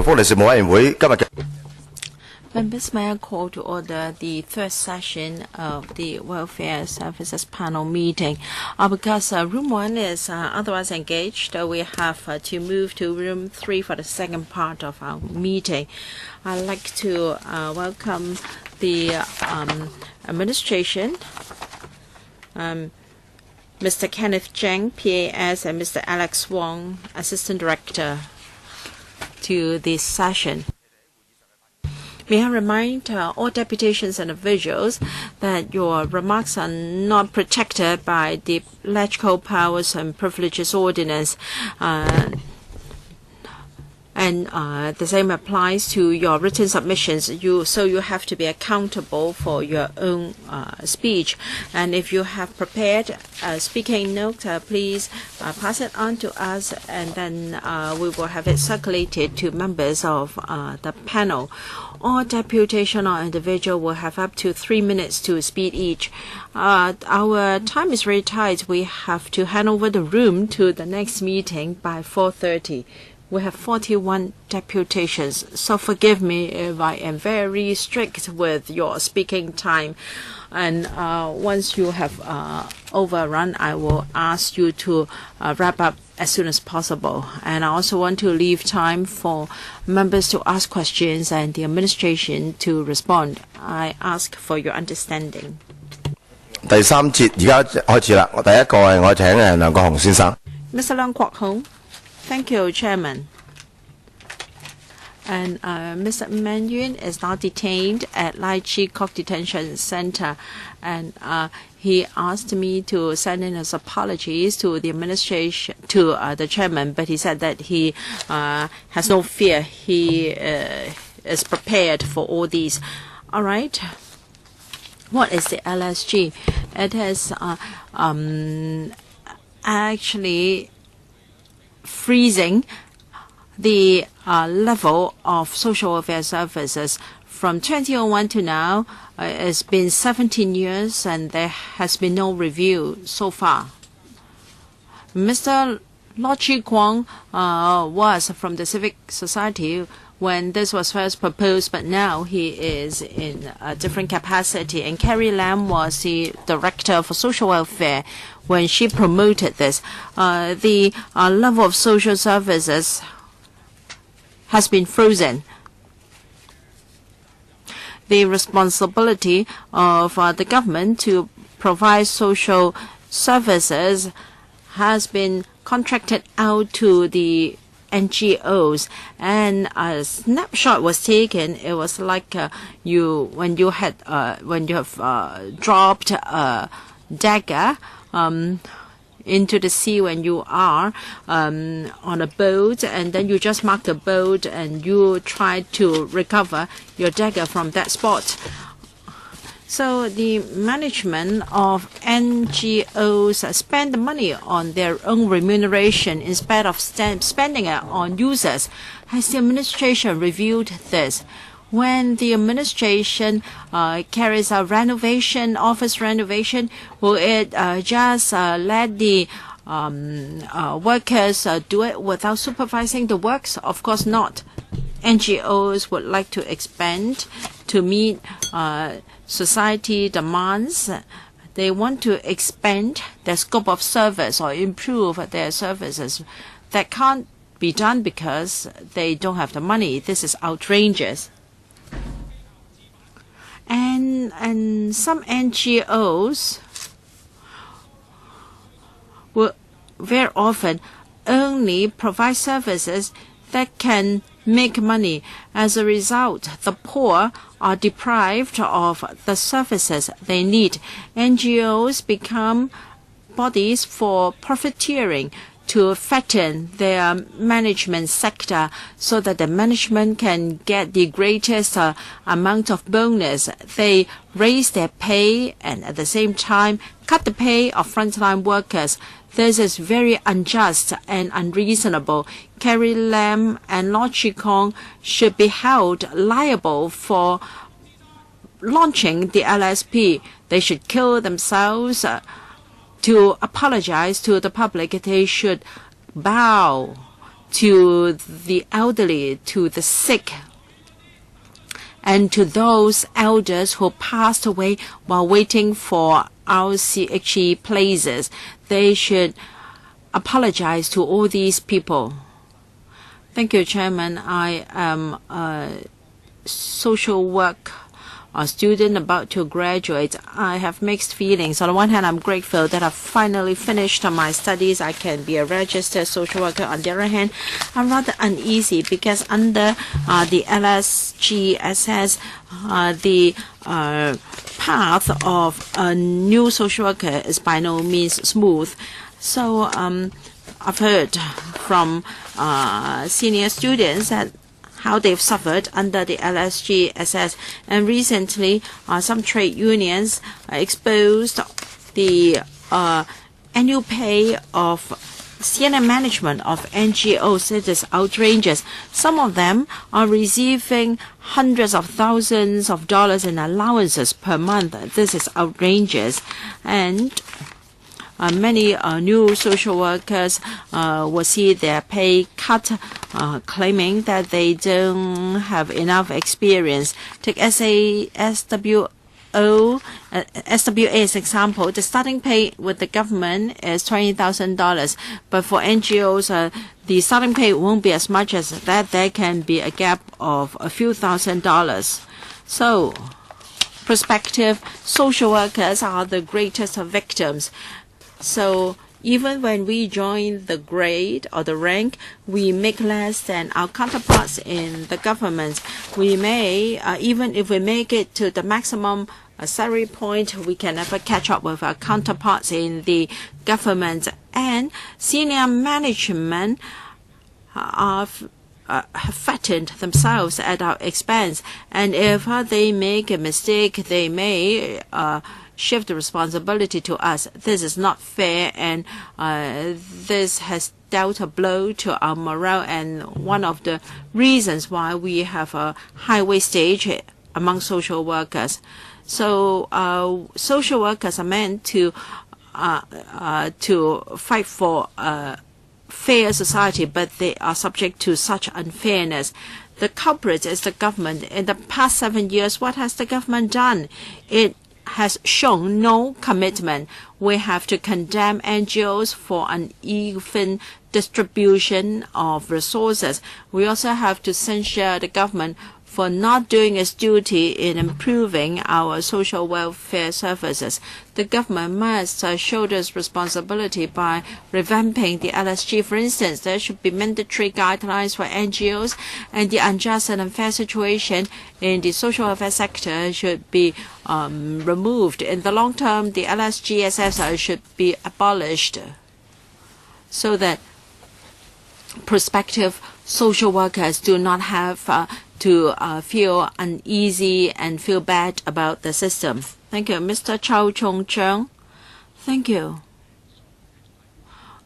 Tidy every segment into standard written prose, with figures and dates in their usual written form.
福利事務委員會今日嘅。Members, may I call to order the first session of the Welfare Services Panel meeting. Because Room 1 is otherwise engaged, we have to move to Room 3 for the second part of our meeting. I'd like to welcome the administration, Mr. Kenneth Cheng, PAS, and Mr. Alex Wong, Assistant Director, to this session. May I remind all deputations and officials that your remarks are not protected by the Electoral Powers and Privileges Ordinance. And the same applies to your written submissions. So you have to be accountable for your own speech. And if you have prepared a speaking note, please pass it on to us, and then we will have it circulated to members of the panel. All deputation or individual will have up to 3 minutes to speak each. Our time is very tight. We have to hand over the room to the next meeting by 4:30. We have 41 deputations, so forgive me if I am very strict with your speaking time. And once you have overrun, I will ask you to wrap up as soon as possible. And I also want to leave time for members to ask questions and the administration to respond. I ask for your understanding. 第三節而家開始啦。第一個係我請梁國雄先生。Mr. Luk Chung-hung. Thank you, Chairman. And Mr. Man Yun is now detained at Lai Chi Kok Detention Center, and he asked me to send in his apologies to the administration, to the chairman, but he said that he has no fear. He is prepared for all these. All right. What is the LSG? It is actually freezing the level of social welfare services from 2001 to now. It's been 17 years and there has been no review so far. Mr. LUK Chung-hung was from the civic society when this was first proposed, but now he is in a different capacity. And Carrie Lam was the director for social welfare when she promoted this. The level of social services has been frozen. The responsibility of the government to provide social services has been contracted out to the NGOs, and a snapshot was taken. It was like when you have dropped a dagger into the sea when you are on a boat, and then you just mark the boat and you try to recover your dagger from that spot. So the management of NGOs spend the money on their own remuneration instead of spending it on users. Has the administration reviewed this? When the administration carries out renovation, office renovation, will it just let the workers do it without supervising the works? Of course not. NGOs would like to expand to meet society demands. They want to expand their scope of service or improve their services. That can't be done because they don't have the money. This is outrageous. And some NGOs will very often only provide services that can make money. As a result, the poor are deprived of the services they need. NGOs become bodies for profiteering to fatten their management sector so that the management can get the greatest amount of bonus. They raise their pay and at the same time cut the pay of frontline workers. This is very unjust and unreasonable. Carrie Lam and LUK Chung-hung should be held liable for launching the LSP. They should kill themselves to apologize to the public. They should bow to the elderly, to the sick, and to those elders who passed away while waiting for RCHE places. They should apologize to all these people. Thank you, Chairman. I am a social work student about to graduate. I have mixed feelings. On the one hand, I'm grateful that I've finally finished my studies. I can be a registered social worker. On the other hand, I'm rather uneasy because under the LSGSS, the path of a new social worker is by no means smooth. So I've heard from senior students that how they've suffered under the LSGSS. And recently, some trade unions exposed the annual pay of senior management of NGOs. It is outrageous. Some of them are receiving hundreds of thousands of dollars in allowances per month. This is outrageous. And many new social workers will see their pay cut, claiming that they don't have enough experience. Take SWA as example. The starting pay with the government is $20,000, but for NGOs, the starting pay won't be as much as that. There can be a gap of a few $1,000s. So, prospective social workers are the greatest victims. So even when we join the grade or the rank, we make less than our counterparts in the government. We may, even if we make it to the maximum salary point, we can never catch up with our counterparts in the government. And senior management have fattened themselves at our expense. And if they make a mistake, they may shift the responsibility to us. This is not fair, and this has dealt a blow to our morale, and one of the reasons why we have a high wastage among social workers. So social workers are meant to fight for a fair society, but they are subject to such unfairness. The culprit is the government. In the past 7 years, what has the government done? It has shown no commitment. We have to condemn NGOs for uneven distribution of resources. We also have to censure the government for not doing its duty in improving our social welfare services. The government must shoulder its responsibility by revamping the LSG. For instance, there should be mandatory guidelines for NGOs, and the unjust and unfair situation in the social welfare sector should be removed. In the long term, the LSGSS should be abolished so that prospective social workers do not have to feel uneasy and feel bad about the system. Thank you. Mr. Chow Chung-chung. Thank you.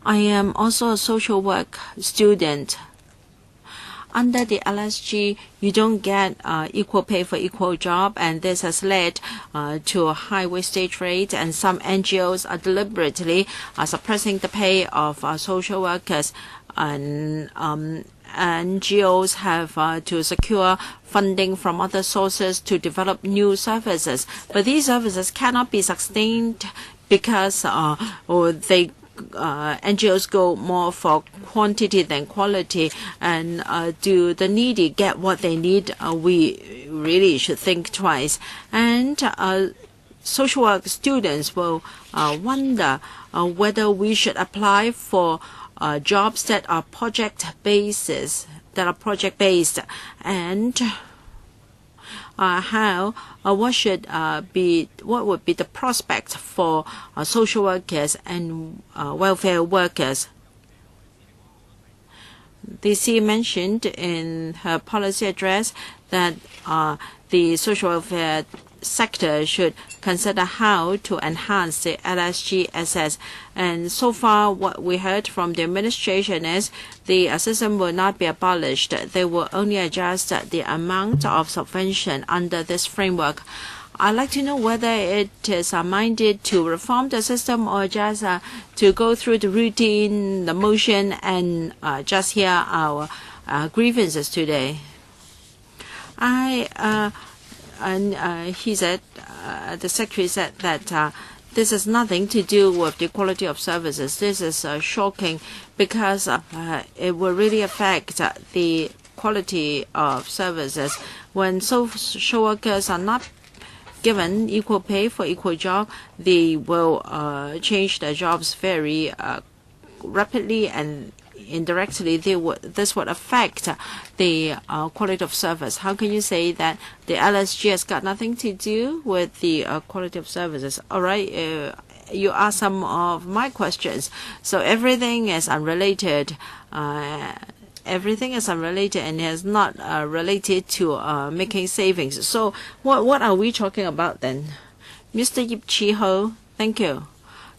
I am also a social work student. Under the LSG, you don't get equal pay for equal job, and this has led to a high wastage rate, and some NGOs are deliberately suppressing the pay of social workers. And NGOs have to secure funding from other sources to develop new services. But these services cannot be sustained because NGOs go more for quantity than quality. And do the needy get what they need? We really should think twice. And social work students will wonder whether we should apply for jobs that are project-based, and what would be the prospect for social workers and welfare workers. DC mentioned in her policy address that the social welfare sector should consider how to enhance the LSGSS. And so far, what we heard from the administration is the system will not be abolished. They will only adjust the amount of subvention under this framework. I'd like to know whether it is minded to reform the system or just to go through the routine, the motion, and just hear our grievances today. He said, the secretary said that this has nothing to do with the quality of services. This is shocking because it will really affect the quality of services. When social workers are not given equal pay for equal job, they will change their jobs very rapidly, and indirectly this would affect the quality of service. How can you say that the LSG has got nothing to do with the quality of services? All right, you asked some of my questions, so everything is unrelated. Everything is unrelated and is not related to making savings. So what are we talking about then? Mr. Yip Chi-ho, thank you.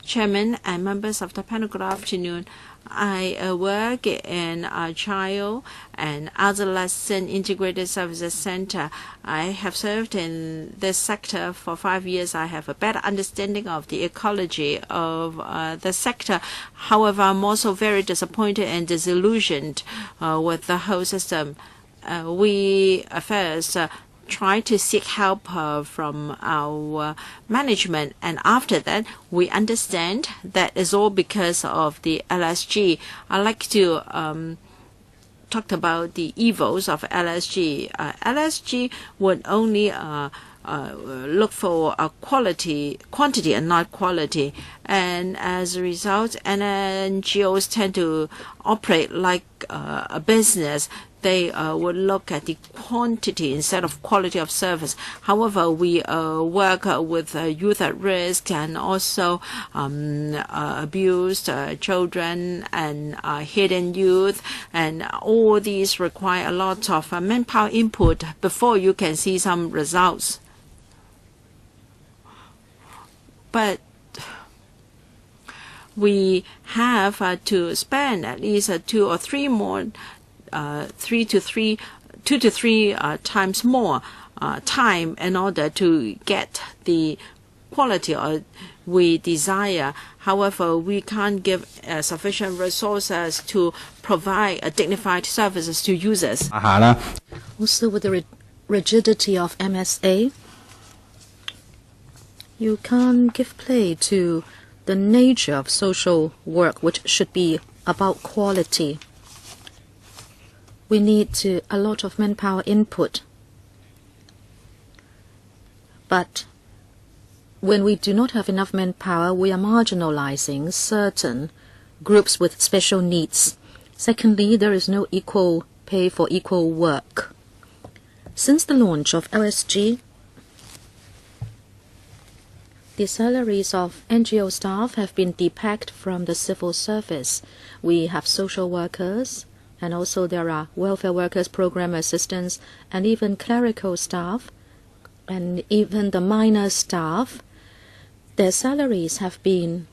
Chairman and members of the panel, good afternoon. I work in a child and adolescent integrated services center. I have served in this sector for 5 years. I have a better understanding of the ecology of the sector. However, I'm also very disappointed and disillusioned with the whole system. We first try to seek help from our management, and after that we understand that is all because of the LSG. I like to talk about the evils of LSG. LSG would only look for quantity and not quality, and as a result, NGOs tend to operate like a business. They would look at the quantity instead of quality of service. However, we work with youth at risk and also abused children and hidden youth, and all these require a lot of manpower input before you can see some results. But we have to spend at least 2 or 3 more 2 to 3 times more time in order to get the quality we desire. However, we can't give sufficient resources to provide dignified services to users. Also, with the rigidity of MSA, you can't give play to the nature of social work, which should be about quality. We need a lot of manpower input. But when we do not have enough manpower, we are marginalizing certain groups with special needs. Secondly, there is no equal pay for equal work. Since the launch of LSG, the salaries of NGO staff have been depacked from the civil service. We have social workers, and also there are welfare workers, program assistants, and even clerical staff, and even the minor staff. Their salaries have been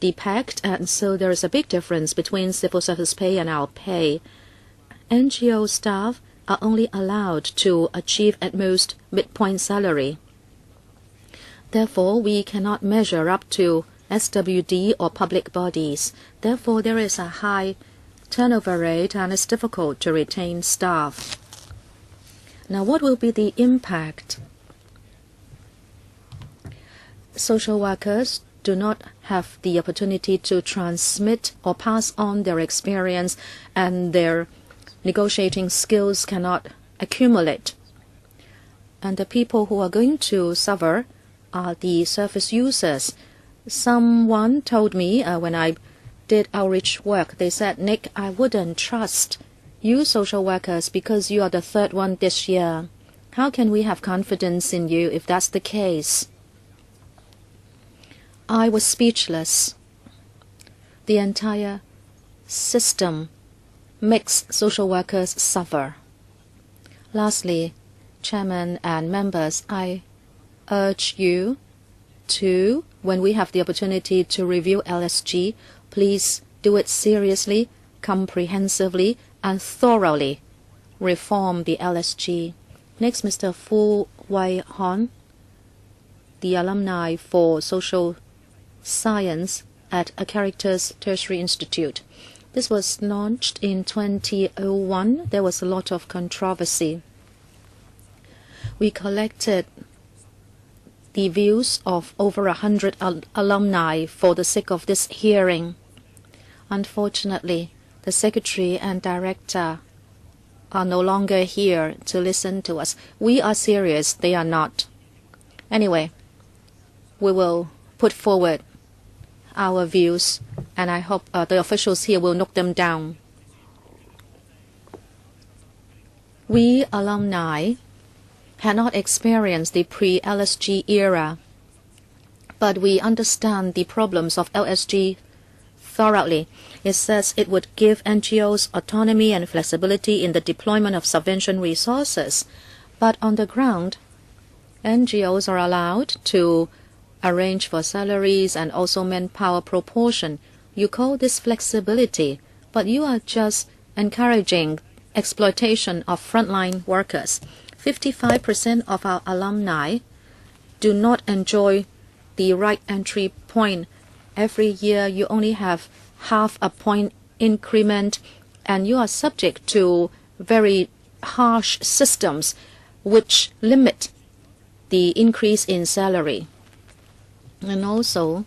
depacked, and so there is a big difference between civil service pay and our pay. NGO staff are only allowed to achieve at most midpoint salary. Therefore, we cannot measure up to SWD or public bodies. Therefore, there is a high turnover rate and it's difficult to retain staff. Now, what will be the impact? Social workers do not have the opportunity to transmit or pass on their experience, and their negotiating skills cannot accumulate. And the people who are going to suffer are the service users. Someone told me when I did outreach work, they said, "Nick, I wouldn't trust you social workers because you are the 3rd one this year. How can we have confidence in you if that's the case?" I was speechless. The entire system makes social workers suffer. Lastly, Chairman and members, I urge you to, when we have the opportunity to review LSG, please do it seriously, comprehensively, and thoroughly. Reform the LSG. Next, Mr. Fu Wai Hon, the alumni for social science at a Characters Tertiary Institute. This was launched in 2001. There was a lot of controversy. We collected the views of over 100 alumni for the sake of this hearing. Unfortunately, the secretary and director are no longer here to listen to us. We are serious, they are not. Anyway, we will put forward our views, and I hope the officials here will note them down. We alumni had not experienced the pre-LSG era, but we understand the problems of LSG thoroughly. It says it would give NGOs autonomy and flexibility in the deployment of subvention resources. But on the ground, NGOs are allowed to arrange for salaries and also manpower proportion. You call this flexibility, but you are just encouraging exploitation of frontline workers. 55% of our alumni do not enjoy the right entry point. Every year you only have half a point increment, and you are subject to very harsh systems which limit the increase in salary. And also,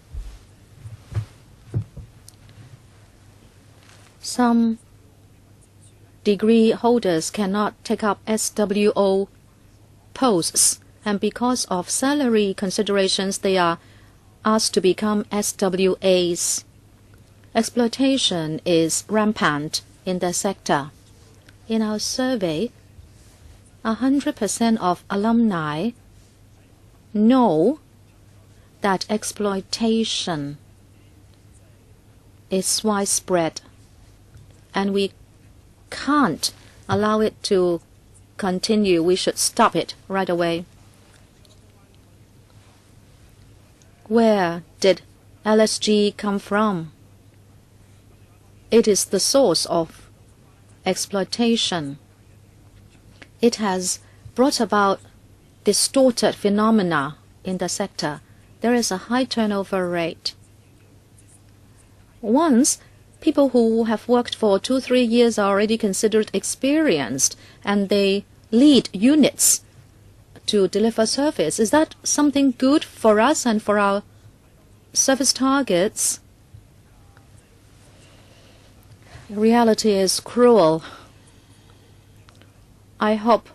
some degree holders cannot take up SWO posts, and because of salary considerations, they are asked to become SWAs. Exploitation is rampant in the sector. In our survey, 100% of alumni know that exploitation is widespread, and we can't allow it to continue. We should stop it right away. Where did LSG come from? It is the source of exploitation. It has brought about distorted phenomena in the sector. There is a high turnover rate. Once, people who have worked for 2-3 years are already considered experienced, and they lead units to deliver service. Is that something good for us and for our service targets? Reality is cruel. I hope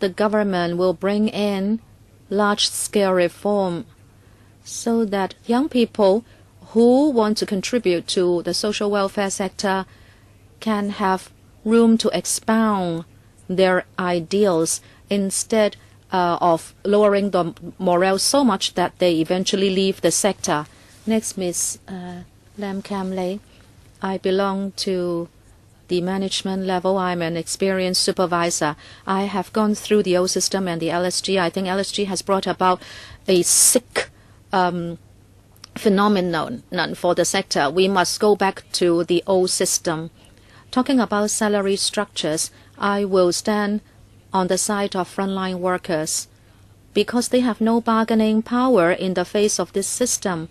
the government will bring in large-scale reform so that young people who want to contribute to the social welfare sector can have room to expound their ideals instead of lowering the morale so much that they eventually leave the sector. Next, Ms. Lam Kam Lay. I belong to the management level. I'm an experienced supervisor. I have gone through the old system and the LSG. I think LSG has brought about a sick phenomenon for the sector. We must go back to the old system. Talking about salary structures, I will stand on the side of frontline workers because they have no bargaining power in the face of this system.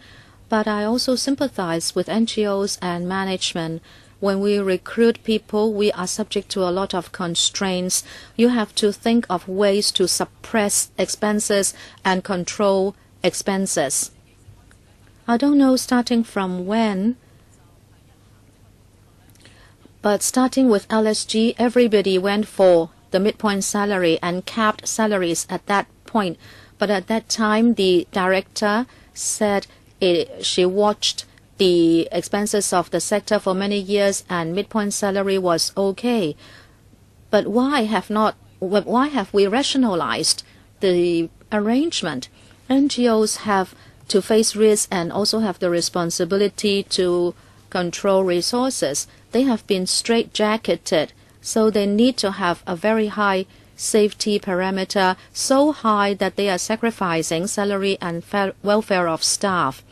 But I also sympathize with NGOs and management. When we recruit people, we are subject to a lot of constraints. You have to think of ways to suppress expenses and control expenses. I don't know starting from when, but starting with LSG, everybody went for the midpoint salary and capped salaries at that point. But at that time, the director said she watched the expenses of the sector for many years and midpoint salary was okay. But why have we rationalized the arrangement? NGOs have to face risk and also have the responsibility to control resources. They have been straitjacketed, so they need to have a very high safety parameter, so high that they are sacrificing salary and welfare of staff.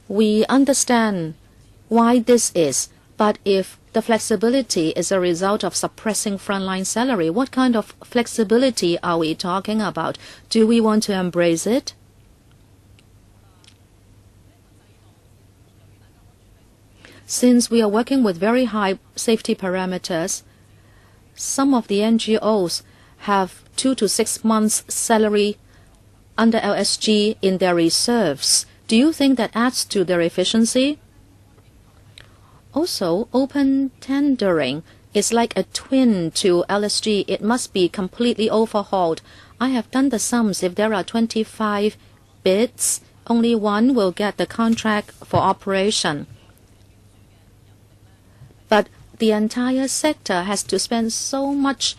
We understand why this is, but if the flexibility is a result of suppressing frontline salary. What kind of flexibility are we talking about? Do we want to embrace it? Since we are working with very high safety parameters, some of the NGOs have 2 to 6 months salary under LSG in their reserves. Do you think that adds to their efficiency? Also, open tendering is like a twin to LSG. It must be completely overhauled. I have done the sums. If there are 25 bids, only one will get the contract for operation. But the entire sector has to spend so much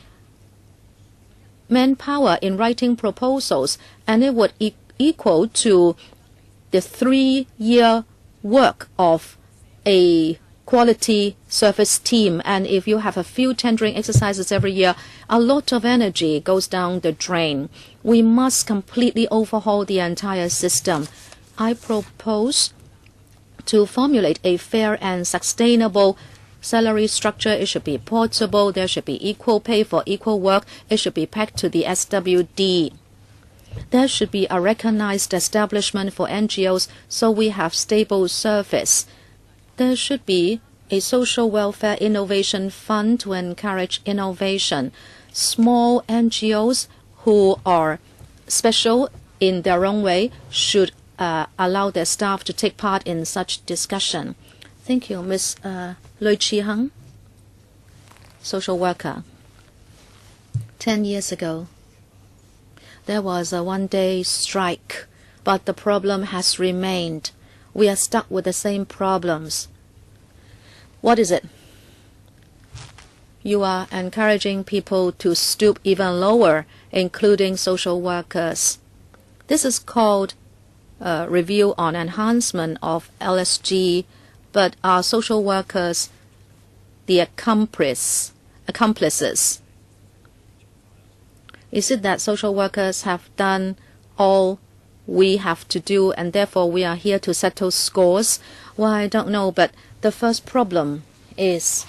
manpower in writing proposals, and it would equal to the 3-year work of a quality service team. And if you have a few tendering exercises every year, a lot of energy goes down the drain. We must completely overhaul the entire system. I propose to formulate a fair and sustainable salary structure. It should be portable. There should be equal pay for equal work. It should be pegged to the SWD. There should be a recognized establishment for NGOs so we have stable service. There should be a social welfare innovation fund to encourage innovation. Small NGOs who are special in their own way should allow their staff to take part in such discussion. Thank you, Ms. LUK Chung-hung, social worker. 10 years ago, there was a one-day strike, but the problem has remained. We are stuck with the same problems. What is it? You are encouraging people to stoop even lower, including social workers. This is called review on enhancement of LSG, but are social workers the accomplices? Is it that social workers have done all we have to do and therefore we are here to settle scores? Well, I don't know, but the first problem is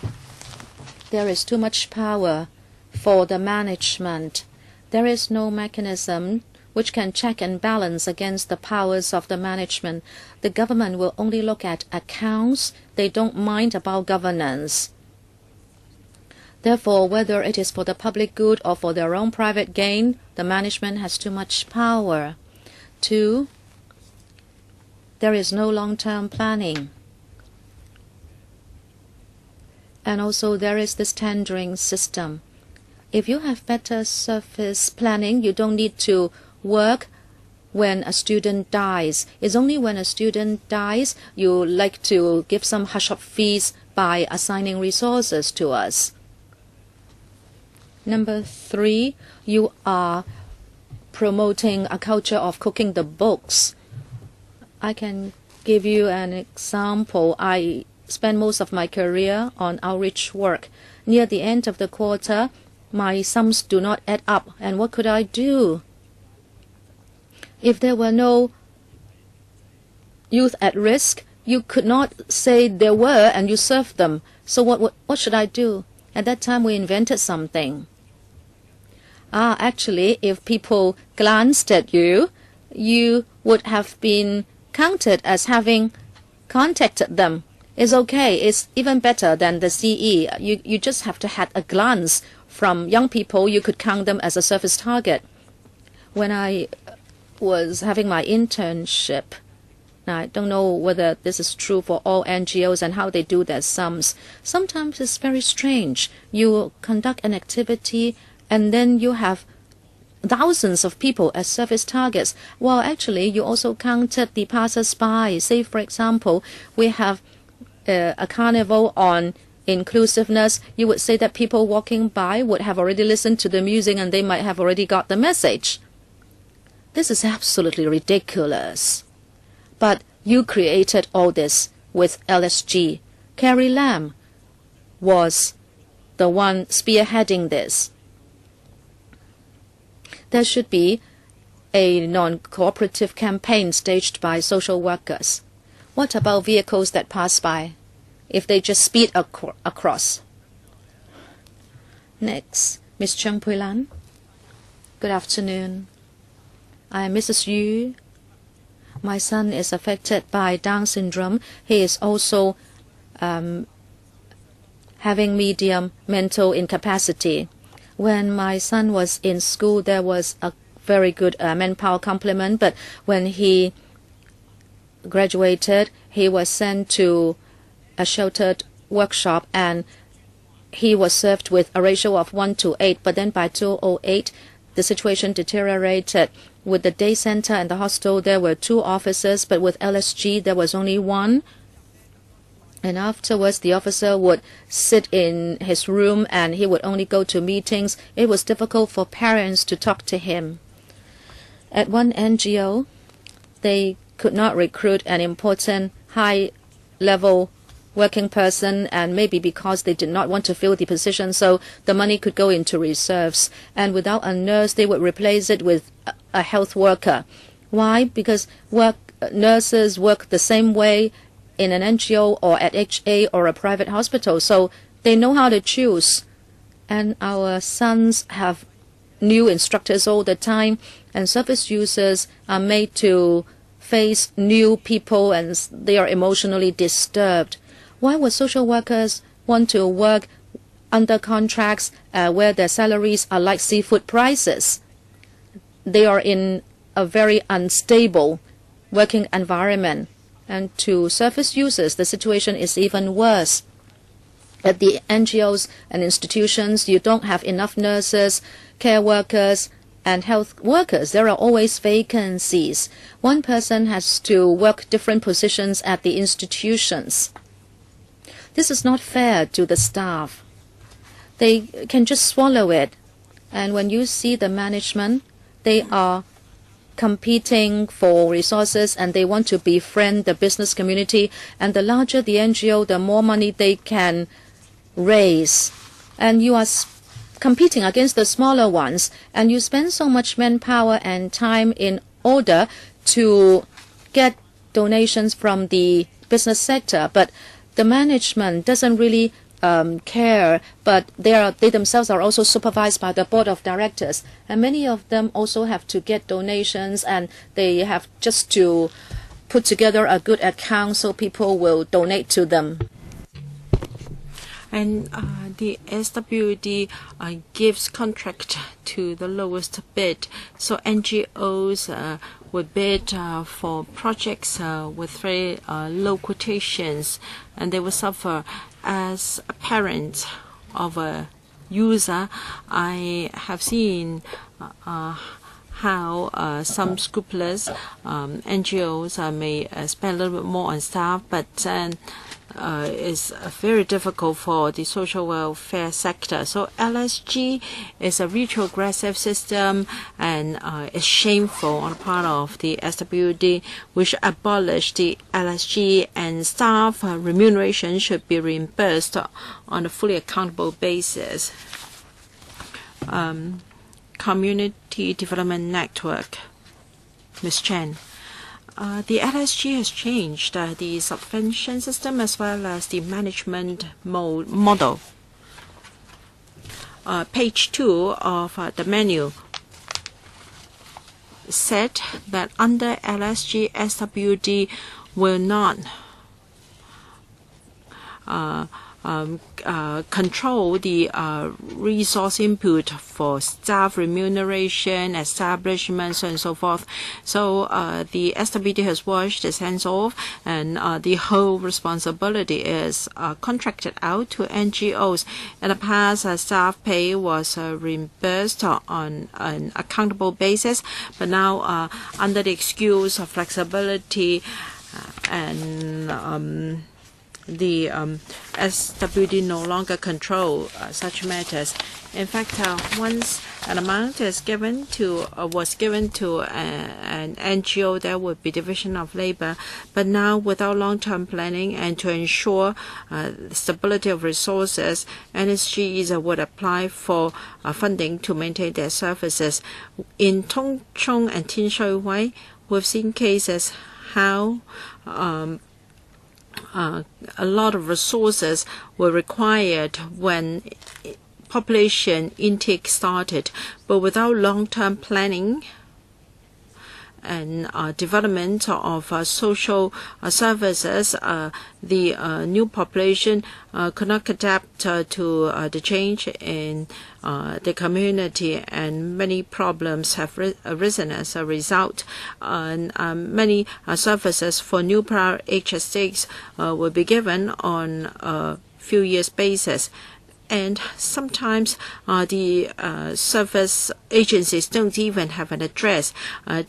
there is too much power for the management. There is no mechanism which can check and balance against the powers of the management. The government will only look at accounts. They don't mind about governance. Therefore, whether it is for the public good or for their own private gain, the management has too much power. 2, there is no long-term planning. And also there is this tendering system. If you have better service planning, you don't need to work when a student dies. It's only when a student dies you like to give some hush-up fees by assigning resources to us. Number 3, you are promoting a culture of cooking the books. I can give you an example. I spent most of my career on outreach work. Near the end of the quarter, my sums do not add up. And what could I do? If there were no youth at risk, you could not say there were and you served them. So what should I do? At that time, we invented something. Actually, if people glanced at you, you would have been counted as having contacted them. It's okay. It's even better than the CE. You just have to have a glance from young people. You could count them as a service target. When I was having my internship, now I don't know whether this is true for all NGOs and how they do their sums. Sometimes it's very strange. You conduct an activity and then you have thousands of people as service targets. Well, actually, you also counted the passers-by. Say, for example, we have a carnival on inclusiveness. You would say that people walking by would have already listened to the music and they might have already got the message. This is absolutely ridiculous. But you created all this with LSG. Carrie Lam was the one spearheading this. There should be a non-cooperative campaign staged by social workers. What about vehicles that pass by? if they just speed across. Next, Ms. Chung Pui-lan. Good afternoon. I am Mrs. Yu. My son is affected by Down syndrome. He is also having medium mental incapacity. When my son was in school, there was a very good manpower complement, but when he graduated, he was sent to a sheltered workshop and he was served with a ratio of 1:8. But then by 2008, the situation deteriorated. With the day center and the hostel, there were 2 officers, but with LSG, there was only 1. And afterwards, the officer would sit in his room and he would only go to meetings. It was difficult for parents to talk to him. At one NGO, they could not recruit an important high-level working person, and maybe because they did not want to fill the position, so the money could go into reserves. And without a nurse, they would replace it with a health worker. Why? Because nurses work the same way in an NGO or at HA or a private hospital, so they know how to choose. And our sons have new instructors all the time, and service users are made to face new people and they are emotionally disturbed. Why would social workers want to work under contracts where their salaries are like seafood prices? They are in a very unstable working environment. And to service users, the situation is even worse. At the NGOs and institutions, you don't have enough nurses, care workers, and health workers. There are always vacancies. One person has to work different positions at the institutions. This is not fair to the staff. They can just swallow it. And when you see the management, they are competing for resources and they want to befriend the business community. And the larger the NGO, the more money they can raise. And you are competing against the smaller ones. And you spend so much manpower and time in order to get donations from the business sector. But the management doesn't really care, but they themselves are also supervised by the board of directors, and many of them also have to get donations, and they have just to put together a good account so people will donate to them. And the SWD gives contract to the lowest bid, so NGOs would bid for projects with very low quotations, and they will suffer. As a parent of a user, I have seen how some scrupulous NGOs may spend a little bit more on staff, but is very difficult for the social welfare sector. So LSG is a retrogressive system, and it's shameful on the part of the SWD, which abolished the LSG, and staff remuneration should be reimbursed on a fully accountable basis. Community Development Network, Ms. Chen. The LSG has changed the subvention system as well as the management model. Page 2 of the menu said that under LSG, SWD will not control the resource input for staff remuneration, establishments, and so forth. So the SWD has washed its hands off, and the whole responsibility is contracted out to NGOs. In the past, staff pay was reimbursed on an accountable basis, but now under the excuse of flexibility and the SWD no longer control such matters. In fact, once an amount is given to was given to an NGO, there would be division of labor. But now, without long-term planning and to ensure stability of resources, NSGs would apply for funding to maintain their services. In Tung Chung and Tin Shui Wai, we've seen cases how a lot of resources were required when population intake started, but without long-term planning and development of social services, the new population could not adapt to the change in the community, and many problems have arisen as a result. Many services for new prior age estates will be given on a few years basis. And sometimes the service agencies don't even have an address.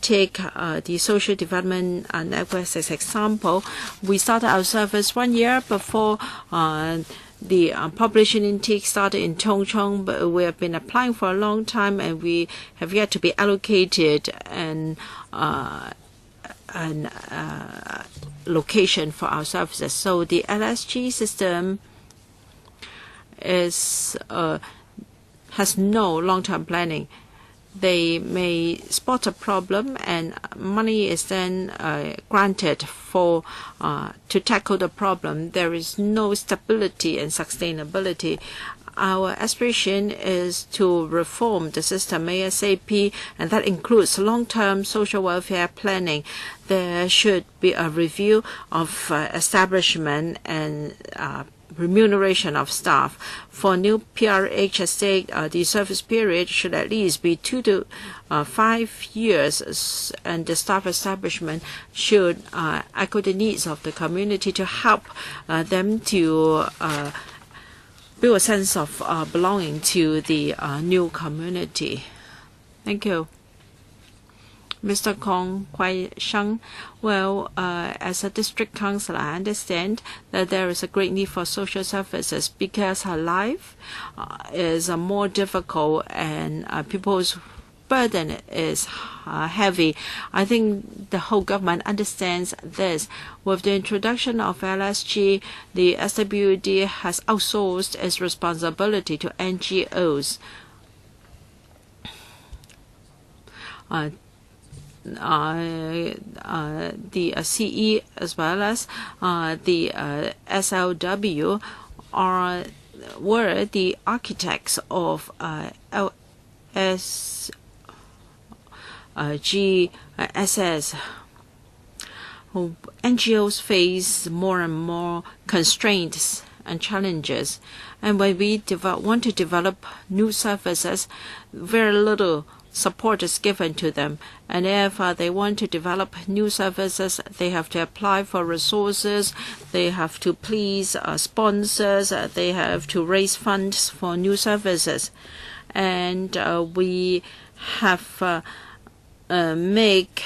Take the social development networks as example. We started our service 1 year before the population intake started in Tung Chung, but we have been applying for a long time, and we have yet to be allocated an location for our services. So the LSG system has no long-term planning. They may spot a problem, and money is then granted for to tackle the problem. There is no stability and sustainability. Our aspiration is to reform the system ASAP, and that includes long-term social welfare planning. There should be a review of establishment and remuneration of staff. For new PRH estate, the service period should at least be 2 to 5 years, and the staff establishment should echo the needs of the community to help them to build a sense of belonging to the new community. Thank you. Mr. Kong Kwai-sheng, well, as a district councillor, I understand that there is a great need for social services because her life is more difficult and people's burden is heavy. I think the whole government understands this. With the introduction of LSG, the SWD has outsourced its responsibility to NGOs. The CE as well as the SLW were the architects of GSS. NGOs face more and more constraints and challenges, and when we want to develop new services, very little support is given to them, and if they want to develop new services, they have to apply for resources, they have to please sponsors, they have to raise funds for new services, and we have make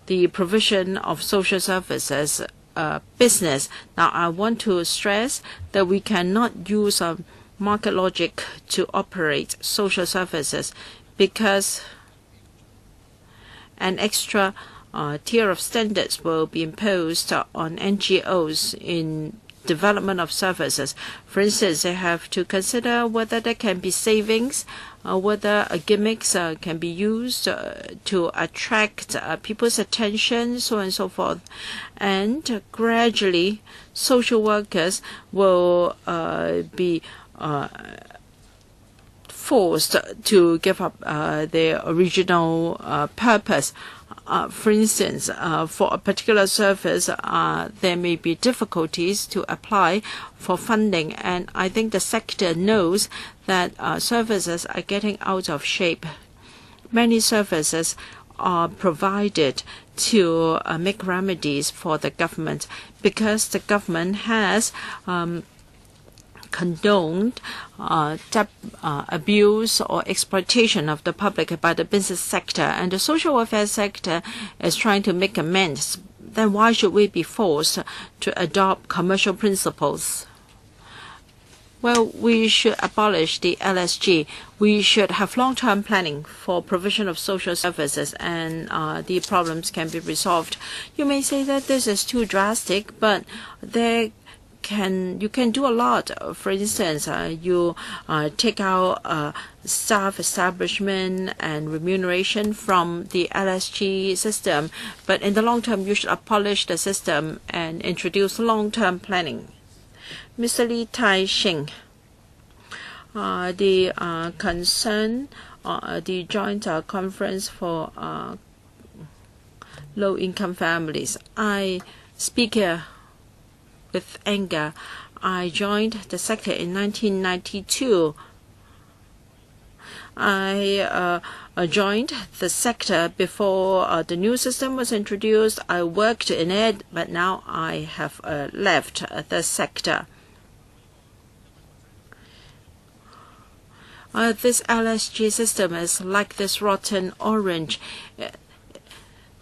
the provision of social services business. Now, I want to stress that we cannot use market logic to operate social services, because an extra tier of standards will be imposed on NGOs in development of services. For instance, they have to consider whether there can be savings, whether gimmicks can be used to attract people's attention, so on and so forth. And gradually, social workers will be forced to give up their original purpose. For instance, for a particular service, there may be difficulties to apply for funding, and I think the sector knows that services are getting out of shape. Many services are provided to make remedies for the government, because the government has condoned abuse or exploitation of the public by the business sector, and the social welfare sector is trying to make amends. Then why should we be forced to adopt commercial principles? Well, we should abolish the LSG. We should have long-term planning for provision of social services, and the problems can be resolved. You may say that this is too drastic, but there can do a lot. For instance, you take out staff establishment and remuneration from the LSG system, but in the long term, you should abolish the system and introduce long-term planning. Mr. Lee Tai-shing, the concern, the joint conference for low-income families. I speak here with anger. I joined the sector in 1992. I joined the sector before the new system was introduced. I worked in it, but now I have left the sector. This LSG system is like this rotten orange.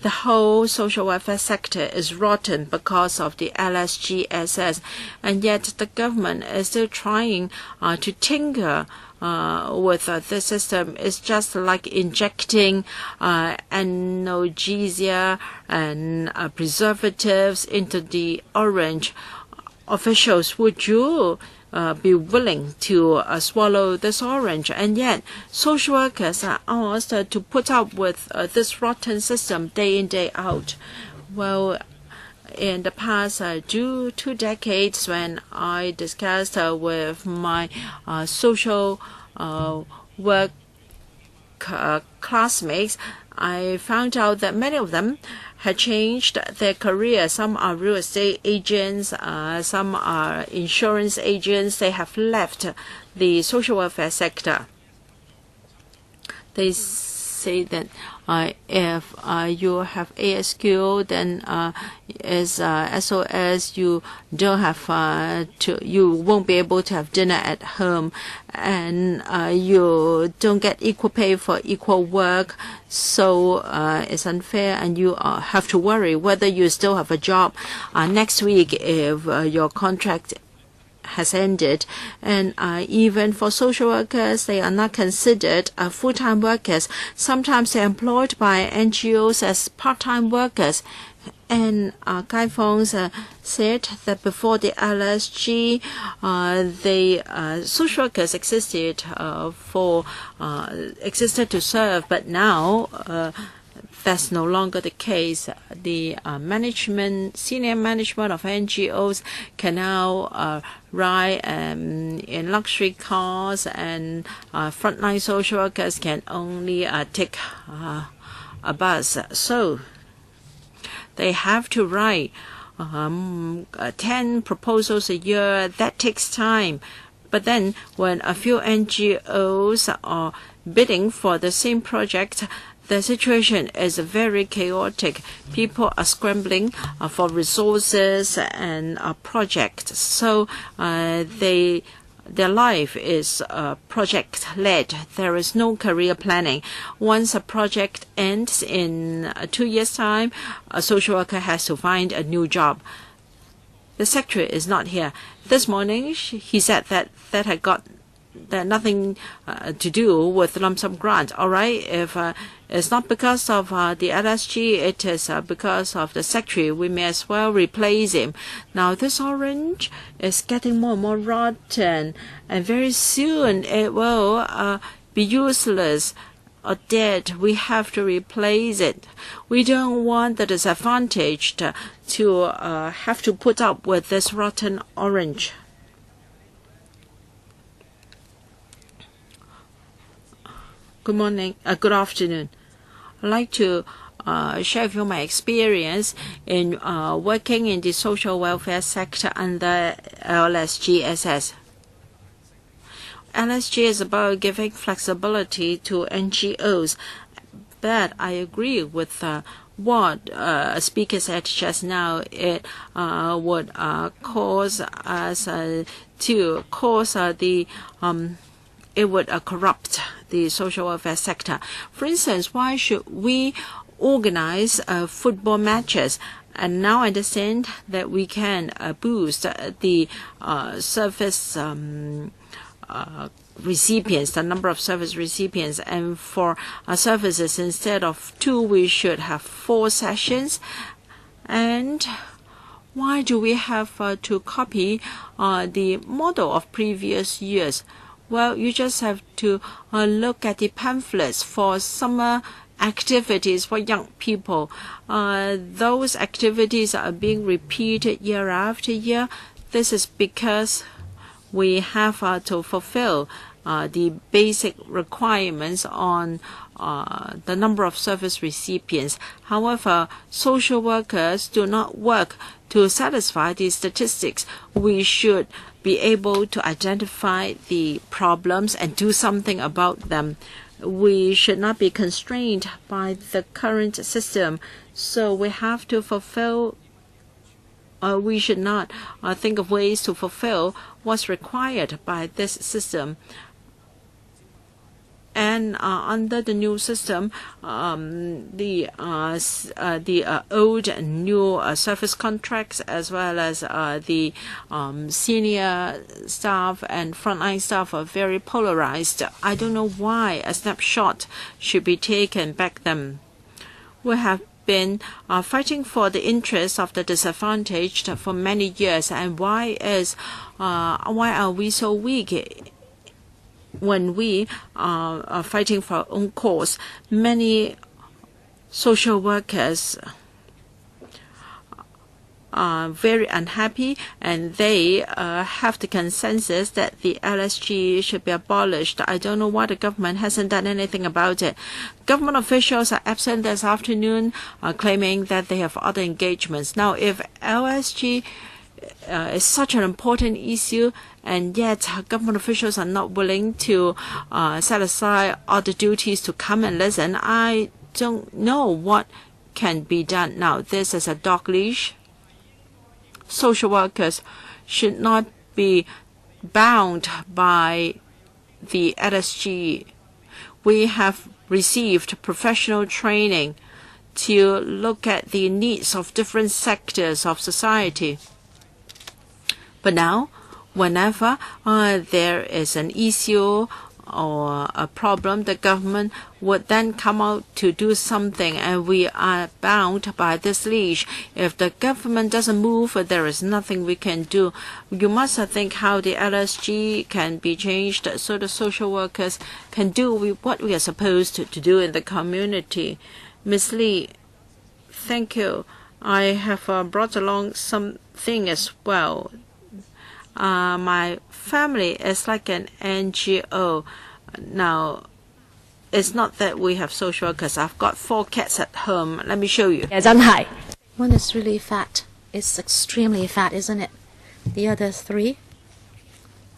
The whole social welfare sector is rotten because of the LSGSS, and yet the government is still trying to tinker with this system. It's just like injecting analgesia and preservatives into the orange. Officials, would you be willing to swallow this orange? And yet social workers are asked to put up with this rotten system day in, day out. Well, in the past 2 decades, when I discussed with my social work classmates, I found out that many of them had changed their career. Some are real estate agents, some are insurance agents. They have left the social welfare sector. They say that if you have ASQ, then as SOS, you don't have you won't be able to have dinner at home, and you don't get equal pay for equal work. So it's unfair, and you have to worry whether you still have a job next week if your contract has ended. And even for social workers, they are not considered full-time workers. Sometimes they're employed by NGOs as part-time workers. And Kai Fong's said that before the LSG, social workers existed to serve, but now that's no longer the case. The senior management of NGOs can now ride in luxury cars, and frontline social workers can only take a bus. So they have to write 10 proposals a year. That takes time. But then when a few NGOs are bidding for the same project, the situation is very chaotic. People are scrambling for resources and projects. So their life is project-led. There is no career planning. Once a project ends in 2 years' time, a social worker has to find a new job. The secretary is not here. This morning, he said that had got nothing to do with lump sum grant. All right, if it's not because of the LSG, it is because of the secretary, we may as well replace him. Now this orange is getting more and more rotten, and very soon it will be useless or dead. We have to replace it. We don't want the disadvantaged to have to put up with this rotten orange. Good morning. Good afternoon. I'd like to share with you my experience in working in the social welfare sector under LSGSS. LSG is about giving flexibility to NGOs, but I agree with what a speaker said just now. It would cause us to cause it would corrupt the social welfare sector. For instance, why should we organize football matches? And now I understand that we can boost the service recipients, the number of service recipients, and for services, instead of 2, we should have 4 sessions. And Why do we have to copy the model of previous years? Well, you just have to look at the pamphlets for summer activities for young people. Those activities are being repeated year after year. This is because we have to fulfill the basic requirements on the number of service recipients. However, social workers do not work to satisfy these statistics. We should be able to identify the problems and do something about them. We should not be constrained by the current system. So we have to fulfill we should not think of ways to fulfill what's required by this system. And under the new system, the old and new service contracts, as well as the senior staff and frontline staff, are very polarized. I don't know why a snapshot should be taken back then. We have been fighting for the interests of the disadvantaged for many years, and why are we so weak? When we are fighting for our own cause, many social workers are very unhappy, and they have the consensus that the LSG should be abolished. I don't know why the government hasn't done anything about it. Government officials are absent this afternoon, claiming that they have other engagements. Now, if LSG is such an important issue, and yet government officials are not willing to set aside other duties to come and listen, I don't know what can be done. Now, this is a dog leash. Social workers should not be bound by the LSG. We have received professional training to look at the needs of different sectors of society. But now, whenever there is an issue or a problem, the government would then come out to do something, and we are bound by this leash. If the government doesn't move, there is nothing we can do. You must think how the LSG can be changed so the social workers can do what we are supposed to do in the community. Ms. Lee, thank you. I have brought along something as well. My family is like an NGO. Now, it's not that we have social workers. I've got 4 cats at home. Let me show you. One is really fat. It's extremely fat, isn't it? The other 3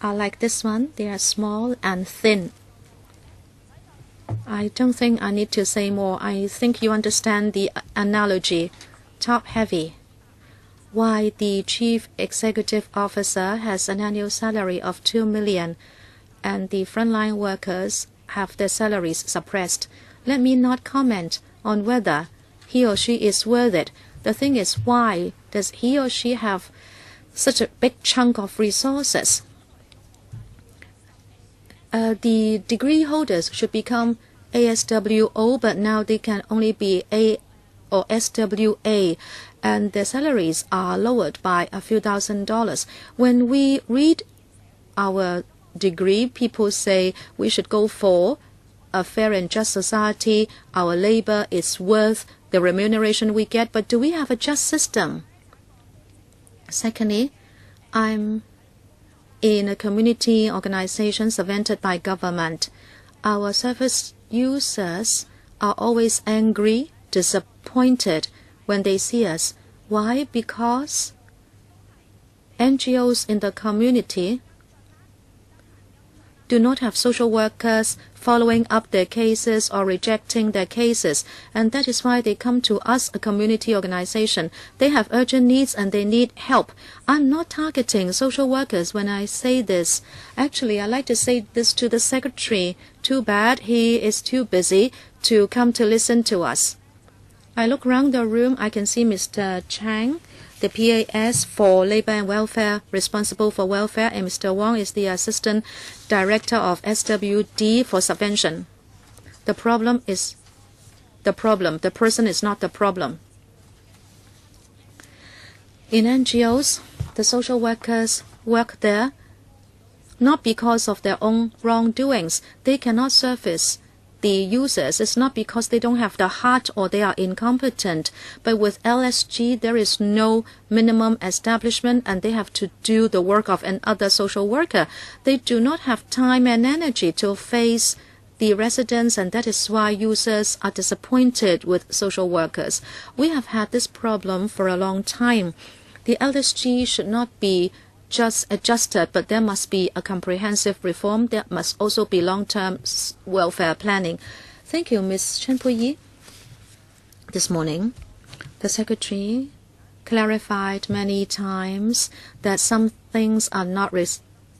are like this one. They are small and thin. I don't think I need to say more. I think you understand the analogy. Top heavy. Why the chief executive officer has an annual salary of 2 million and the frontline workers have their salaries suppressed. Let me not comment on whether he or she is worth it. The thing is, why does he or she have such a big chunk of resources? The degree holders should become ASWO, but now they can only be A or SWA, and their salaries are lowered by a few $1,000s. When we read our degree, people say we should go for a fair and just society. Our labor is worth the remuneration we get, but do we have a just system? Secondly, I'm in a community organization subvented by government. Our service users are always angry, disappointed when they see us. Why? Because NGOs in the community do not have social workers following up their cases or rejecting their cases, and that is why they come to us, a community organization. They have urgent needs and they need help. I'm not targeting social workers when I say this. Actually, I like to say this to the secretary. Too bad he is too busy to come to listen to us. I look around the room, I can see Mr. Chang, the PAS for Labor and Welfare, responsible for welfare, and Mr. Wong is the Assistant Director of SWD for subvention. The problem is the problem. The person is not the problem. In NGOs, the social workers work there not because of their own wrongdoings. They cannot service the users. It's not because they don't have the heart or they are incompetent. But with LSG, there is no minimum establishment and they have to do the work of another social worker. They do not have time and energy to face the residents, and that is why users are disappointed with social workers. We have had this problem for a long time. The LSG should not be just adjusted, but there must be a comprehensive reform. There must also be long-term welfare planning. Thank you, Ms. Chen Puyi. This morning, the Secretary clarified many times that some things are not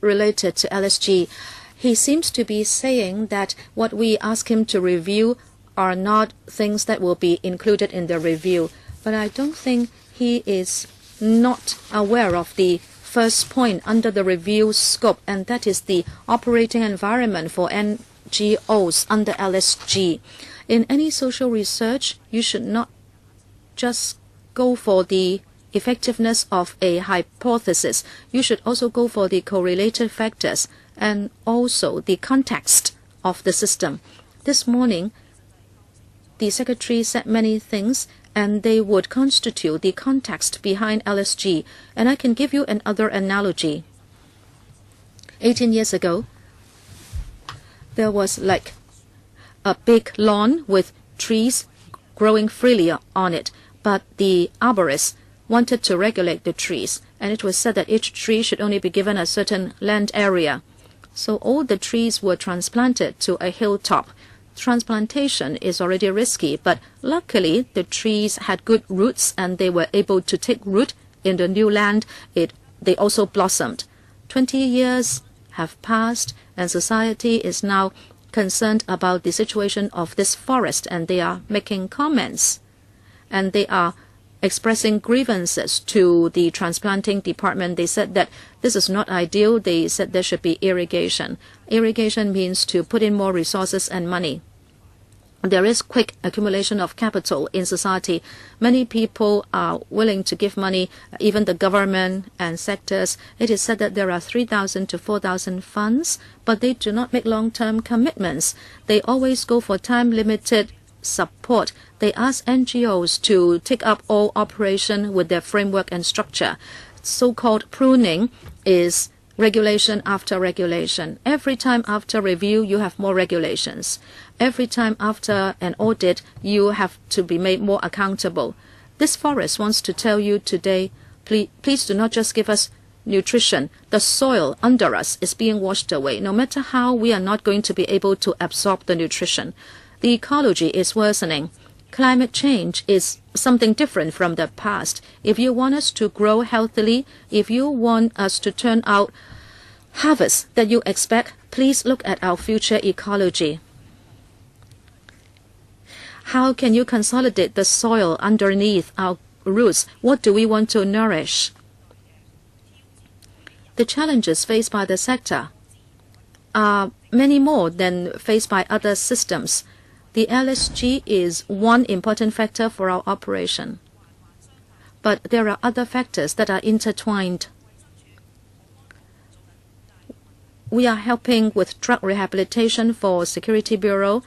related to LSG. He seems to be saying that what we ask him to review are not things that will be included in the review. But I don't think he is not aware of the first point under the review scope, and that is the operating environment for NGOs under LSG. In any social research, you should not just go for the effectiveness of a hypothesis. You should also go for the correlated factors and also the context of the system. This morning, the Secretary said many things, and they would constitute the context behind LSG. And I can give you another analogy. 18 years ago, there was like a big lawn with trees growing freely on it, but the arborist wanted to regulate the trees, and it was said that each tree should only be given a certain land area. So all the trees were transplanted to a hilltop. Transplantation is already risky, but luckily the trees had good roots and they were able to take root in the new land. They also blossomed. 20 years have passed and society is now concerned about the situation of this forest, and they are making comments and they are expressing grievances to the transplanting department. They said that this is not ideal. They said there should be irrigation. Irrigation means to put in more resources and money. There is quick accumulation of capital in society. Many people are willing to give money, even the government and sectors. It is said that there are 3,000 to 4,000 funds, but they do not make long-term commitments. They always go for time-limited support. They ask NGOs to take up all operation with their framework and structure. So-called pruning is regulation after regulation. Every time after review, you have more regulations. Every time after an audit, you have to be made more accountable. This forest wants to tell you today, please do not just give us nutrition. The soil under us is being washed away. No matter how, we are not going to be able to absorb the nutrition. The ecology is worsening. Climate change is something different from the past. If you want us to grow healthily, if you want us to turn out harvests that you expect, please look at our future ecology. How can you consolidate the soil underneath our roots? What do we want to nourish? The challenges faced by the sector are many more than faced by other systems. The LSG is one important factor for our operation. But there are other factors that are intertwined. We are helping with drug rehabilitation for Security Bureau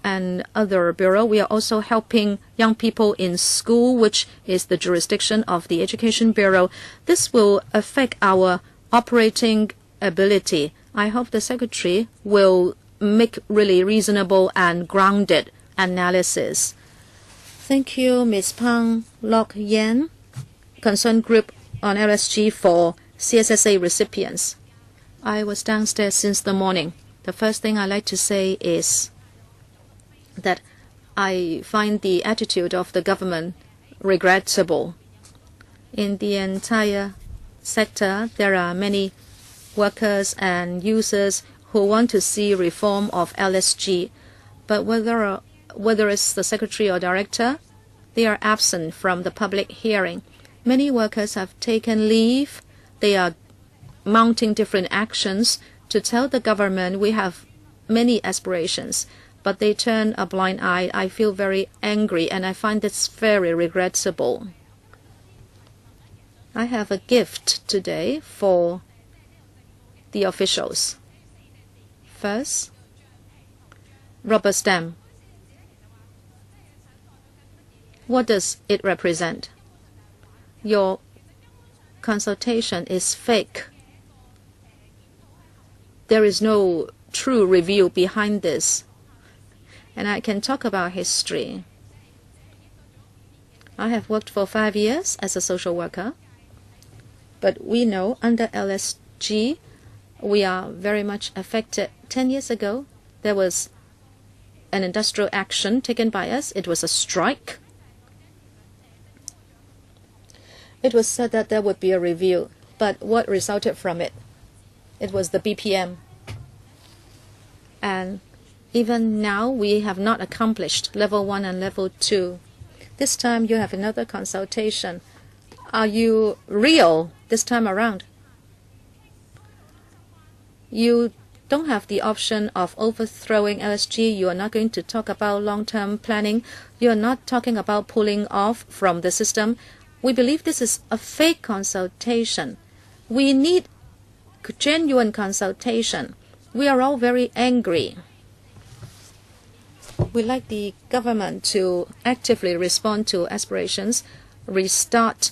and other bureau. We are also helping young people in school, which is the jurisdiction of the Education Bureau. This will affect our operating ability. I hope the Secretary will make really reasonable and grounded analysis. Thank you, Ms. Pang Lok Yen, Concerned Group on LSG for CSSA recipients. I was downstairs since the morning. The first thing I like to say is that I find the attitude of the government regrettable. In the entire sector, there are many workers and users who want to see reform of LSG, but whether it's the secretary or director, they are absent from the public hearing. Many workers have taken leave. They are mounting different actions to tell the government we have many aspirations, but they turn a blind eye. I feel very angry and I find this very regrettable. I have a gift today for the officials. First, rubber stamp. What does it represent? Your consultation is fake. There is no true review behind this. And I can talk about history. I have worked for 5 years as a social worker. But we know under LSG, we are very much affected. 10 years ago, there was an industrial action taken by us. It was a strike. It was said that there would be a review. But what resulted from it? It was the BPM. And even now, we have not accomplished level 1 and level 2. This time, you have another consultation. Are you real this time around? You don't have the option of overthrowing LSG. You are not going to talk about long-term planning. You are not talking about pulling off from the system. We believe this is a fake consultation. We need genuine consultation. We are all very angry. We like the government to actively respond to aspirations, restart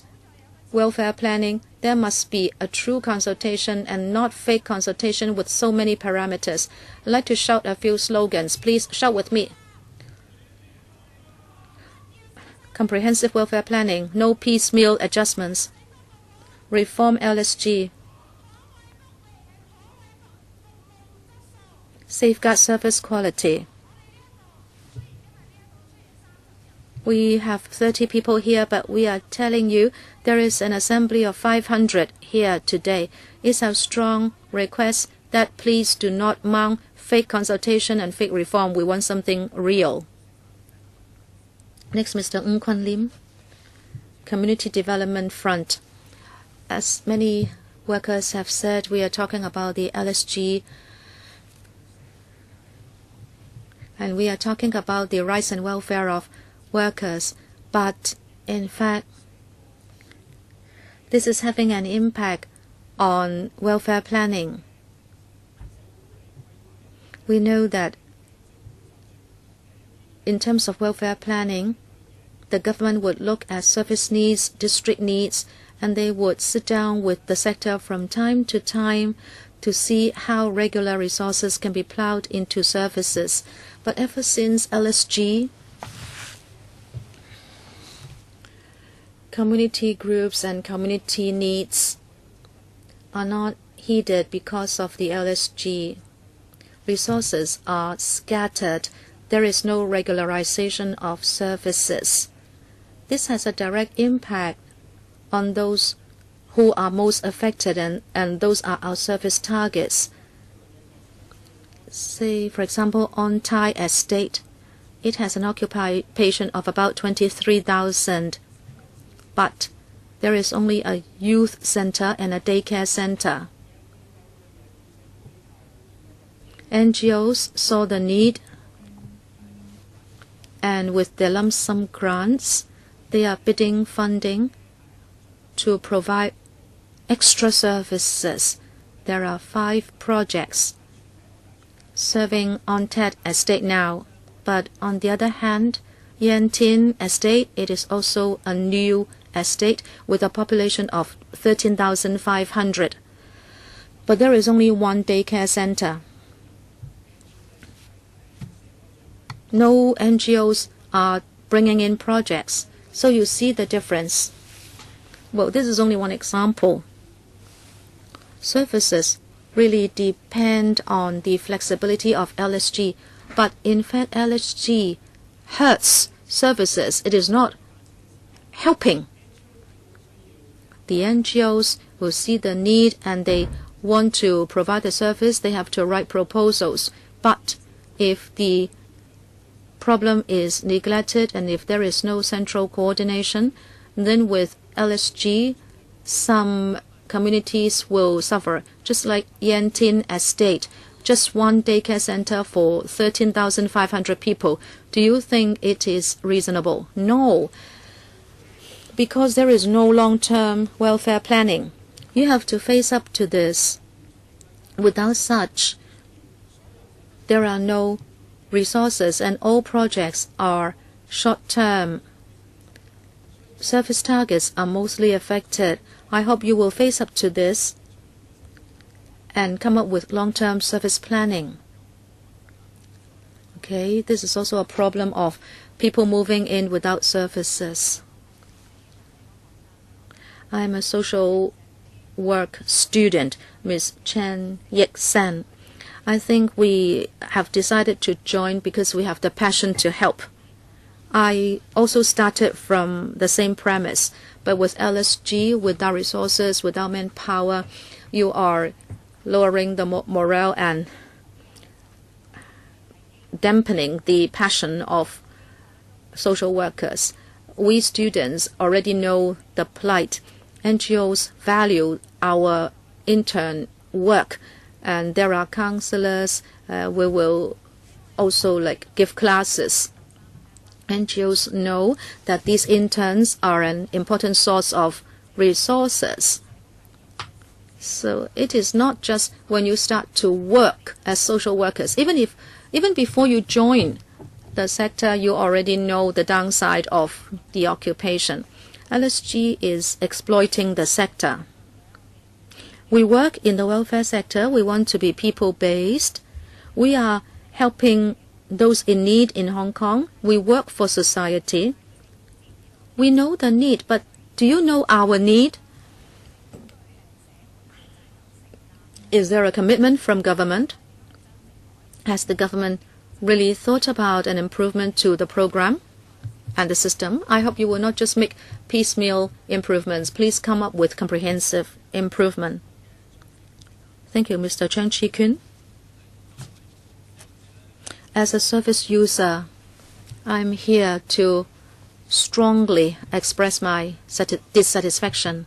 welfare planning. There must be a true consultation and not fake consultation with so many parameters. I'd like to shout a few slogans. Please shout with me. Comprehensive welfare planning, no piecemeal adjustments. Reform LSG. Safeguard service quality. We have 30 people here, but we are telling you there is an assembly of 500 here today. It's our strong request that please do not mount fake consultation and fake reform. We want something real. Next, Mr. Ng Lim, Community Development Front. As many workers have said, we are talking about the LSG, and we are talking about the rights and welfare of workers, but in fact, this is having an impact on welfare planning. We know that in terms of welfare planning, the government would look at service needs, district needs, and they would sit down with the sector from time to time to see how regular resources can be plowed into services. But ever since LSG, community groups and community needs are not heeded because of the LSG. Resources are scattered. There is no regularization of services. This has a direct impact on those who are most affected, and those are our service targets. Say, for example, on Thai Estate, it has an occupation of about 23,000. But there is only a youth center and a daycare center. NGOs saw the need, and with their lump sum grants, they are bidding funding to provide extra services. There are 5 projects serving on Tet Estate now, but on the other hand, Yen Tin Estate, it is also a new estate with a population of 13,500. But there is only 1 daycare center. No NGOs are bringing in projects. So you see the difference. Well, this is only one example. Services really depend on the flexibility of LSG. But in fact, LSG hurts services. It is not helping. The NGOs will see the need and they want to provide the service. They have to write proposals. But if the problem is neglected and if there is no central coordination, then with LSG, some communities will suffer. Just like Yen Tin Estate, just 1 daycare center for 13,500 people. Do you think it is reasonable? No. because there is no long-term welfare planning. You have to face up to this. Without such, there are no resources and all projects are short-term. Service targets are mostly affected. I hope you will face up to this and come up with long-term service planning. Okay, this is also a problem of people moving in without services. I'm a social work student, Ms. Chen Yik-san. I think we have decided to join because we have the passion to help. I also started from the same premise, but with LSG, without resources, without manpower, you are lowering the morale and dampening the passion of social workers. We students already know the plight. NGOs value our intern work, and there are counselors. We will also give classes. NGOs know that these interns are an important source of resources. So it is not just when you start to work as social workers. Even before you join the sector, you already know the downside of the occupation. LSG is exploiting the sector. We work in the welfare sector. We want to be people-based. We are helping those in need in Hong Kong. We work for society. We know the need, but do you know our need? Is there a commitment from government? Has the government really thought about an improvement to the program and the system? I hope you will not just make piecemeal improvements. Please come up with comprehensive improvement. Thank you, Mr. Chang Chi-kun. As a service user, I'm here to strongly express my dissatisfaction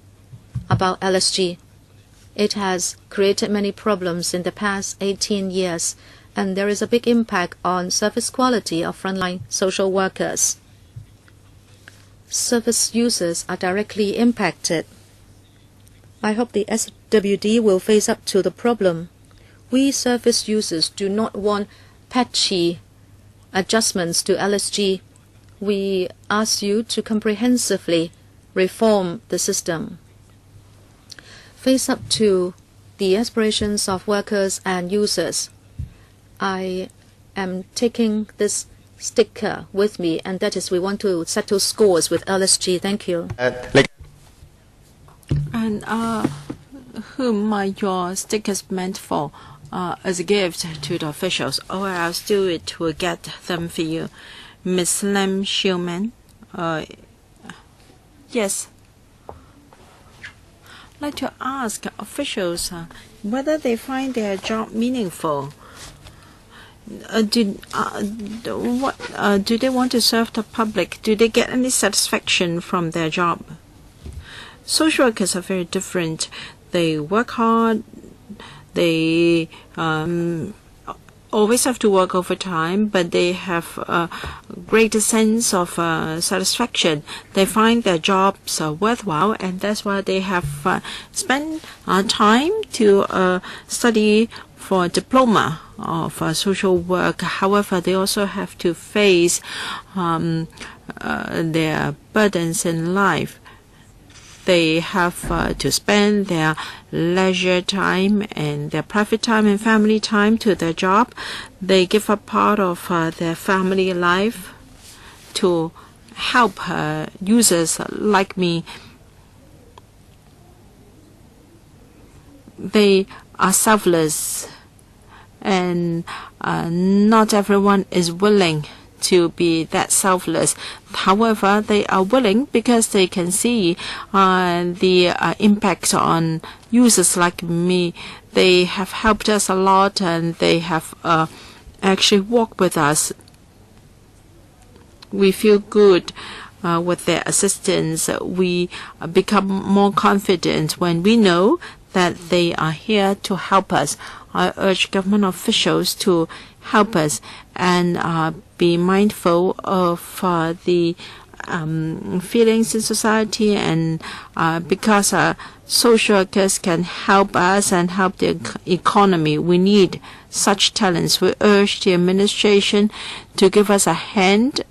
about LSG. It has created many problems in the past 18 years, and there is a big impact on service quality of frontline social workers. Service users are directly impacted. I hope the SWD will face up to the problem. We service users do not want patchy adjustments to LSG. We ask you to comprehensively reform the system. Face up to the aspirations of workers and users. I am taking this sticker with me, and that is we want to settle scores with LSG. Thank you. And whom are your stickers meant for? As a gift to the officials, or else do it will get them for you. Miss Lam Xiuman. Yes. I'd like to ask officials whether they find their job meaningful. Do they want to serve the public? Do they get any satisfaction from their job? Social workers are very different. They work hard. They always have to work overtime, but they have a greater sense of satisfaction. They find their jobs worthwhile, and that's why they have spent time to study for a diploma of social work. However, they also have to face their burdens in life. They have to spend their leisure time and their private time and family time to their job. They give up part of their family life to help users like me. They are selfless, and not everyone is willing to be that selfless. However, they are willing because they can see the impact on users like me. They have helped us a lot, and they have actually walked with us. We feel good with their assistance. We become more confident when we know that they are here to help us. I urge government officials to help us and be mindful of the feelings in society, and because social workers can help us and help the economy, we need such talents. We urge the administration to give us a hand,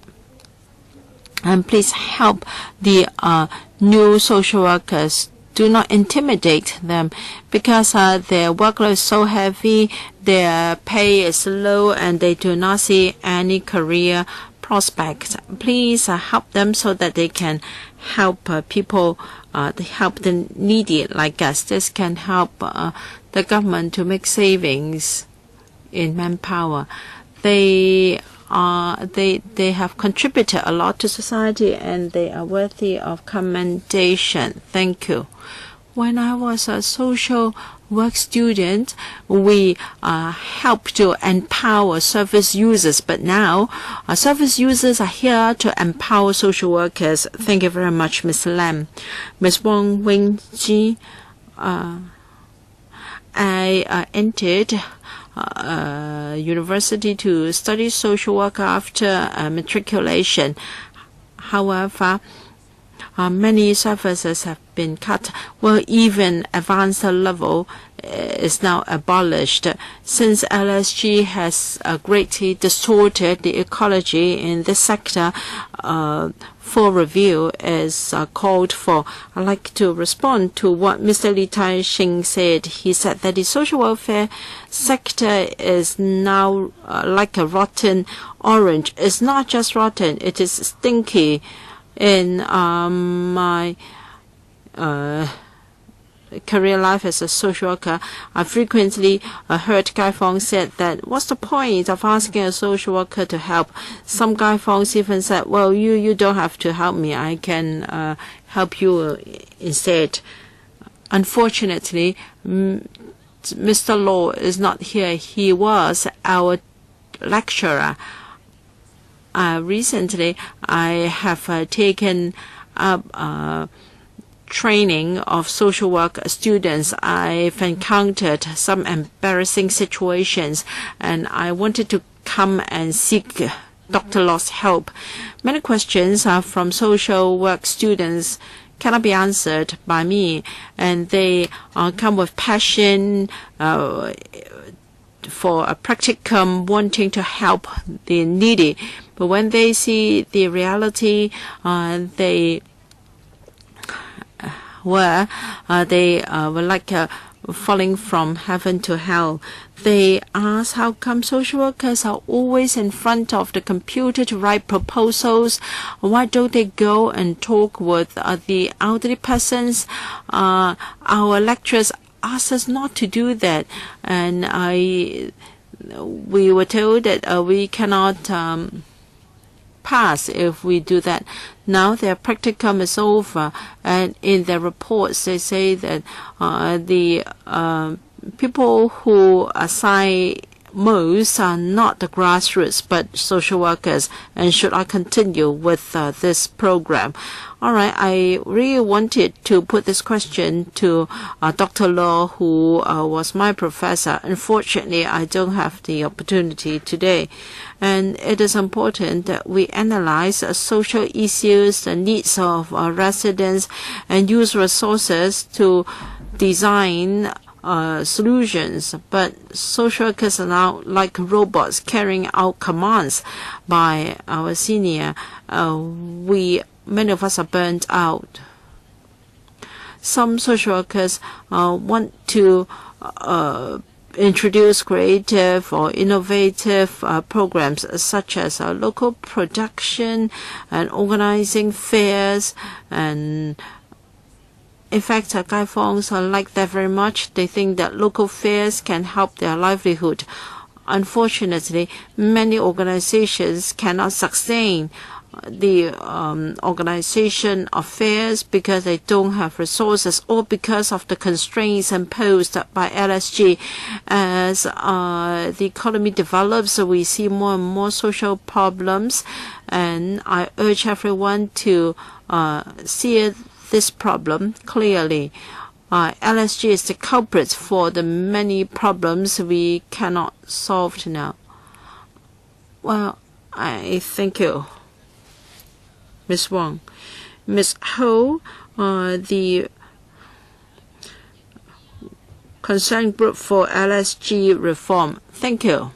and please help the new social workers. Do not intimidate them, because their workload is so heavy, their pay is low, and they do not see any career prospects. Please help them so that they can help people, help the needy like us. This can help the government to make savings in manpower. They have contributed a lot to society, and they are worthy of commendation. Thank you. When I was a social work student, we helped to empower service users, but now service users are here to empower social workers. Thank you very much, Ms. Lam. Ms. Wong Wing-ji, I entered university to study social work after matriculation. However, many services have been cut. Well, even advanced level is now abolished, since LSG has greatly distorted the ecology in this sector. Full review is called for. I'd like to respond to what Mr. Li Tai-shing said. He said that the social welfare sector is now like a rotten orange. It's not just rotten, it is stinky. In my career life as a social worker, I frequently heard Gai Fong said that, what's the point of asking a social worker to help? Some Gai Fongs even said, well, you don't have to help me, I can help you instead. Unfortunately, Mr. Law is not here. He was our lecturer. Recently, I have taken up training of social work students. I've encountered some embarrassing situations, and I wanted to come and seek Dr. Law's help. Many questions from social work students cannot be answered by me, and they come with passion for a practicum, wanting to help the needy. But when they see the reality, they were like falling from heaven to hell. They ask, how come social workers are always in front of the computer to write proposals? Why don't they go and talk with the elderly persons? Our lecturers asked us not to do that, and we were told that we cannot pass if we do that. Now their practicum is over, and in their reports they say that the people who assign most are not the grassroots but social workers. And should I continue with this program? All right, I really wanted to put this question to Dr. Law, who was my professor. Unfortunately, I don't have the opportunity today. And it is important that we analyze social issues, the needs of residents, and use resources to design solutions. But social workers are now like robots carrying out commands by our senior. Many of us are burnt out. Some social workers want to introduce creative or innovative programs such as local production and organizing fairs. And in fact, Gai Fongs like that very much. They think that local fairs can help their livelihood. Unfortunately, many organizations cannot sustain the organization of fairs because they don't have resources, or because of the constraints imposed by LSG. As the economy develops, we see more and more social problems, and I urge everyone to see this problem clearly. LSG is the culprit for the many problems we cannot solve now. Well, I thank you. Ms. Wong. Ms. Ho, the concerned group for LSG reform. Thank you.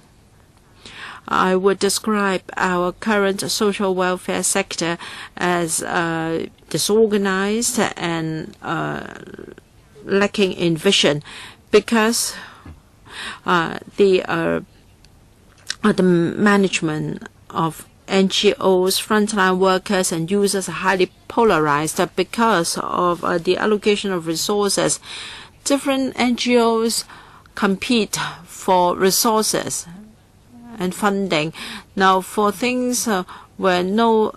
I would describe our current social welfare sector as disorganized and lacking in vision, because the management of NGOs, frontline workers and users are highly polarized because of the allocation of resources. Different NGOs compete for resources and funding. Now, for things where no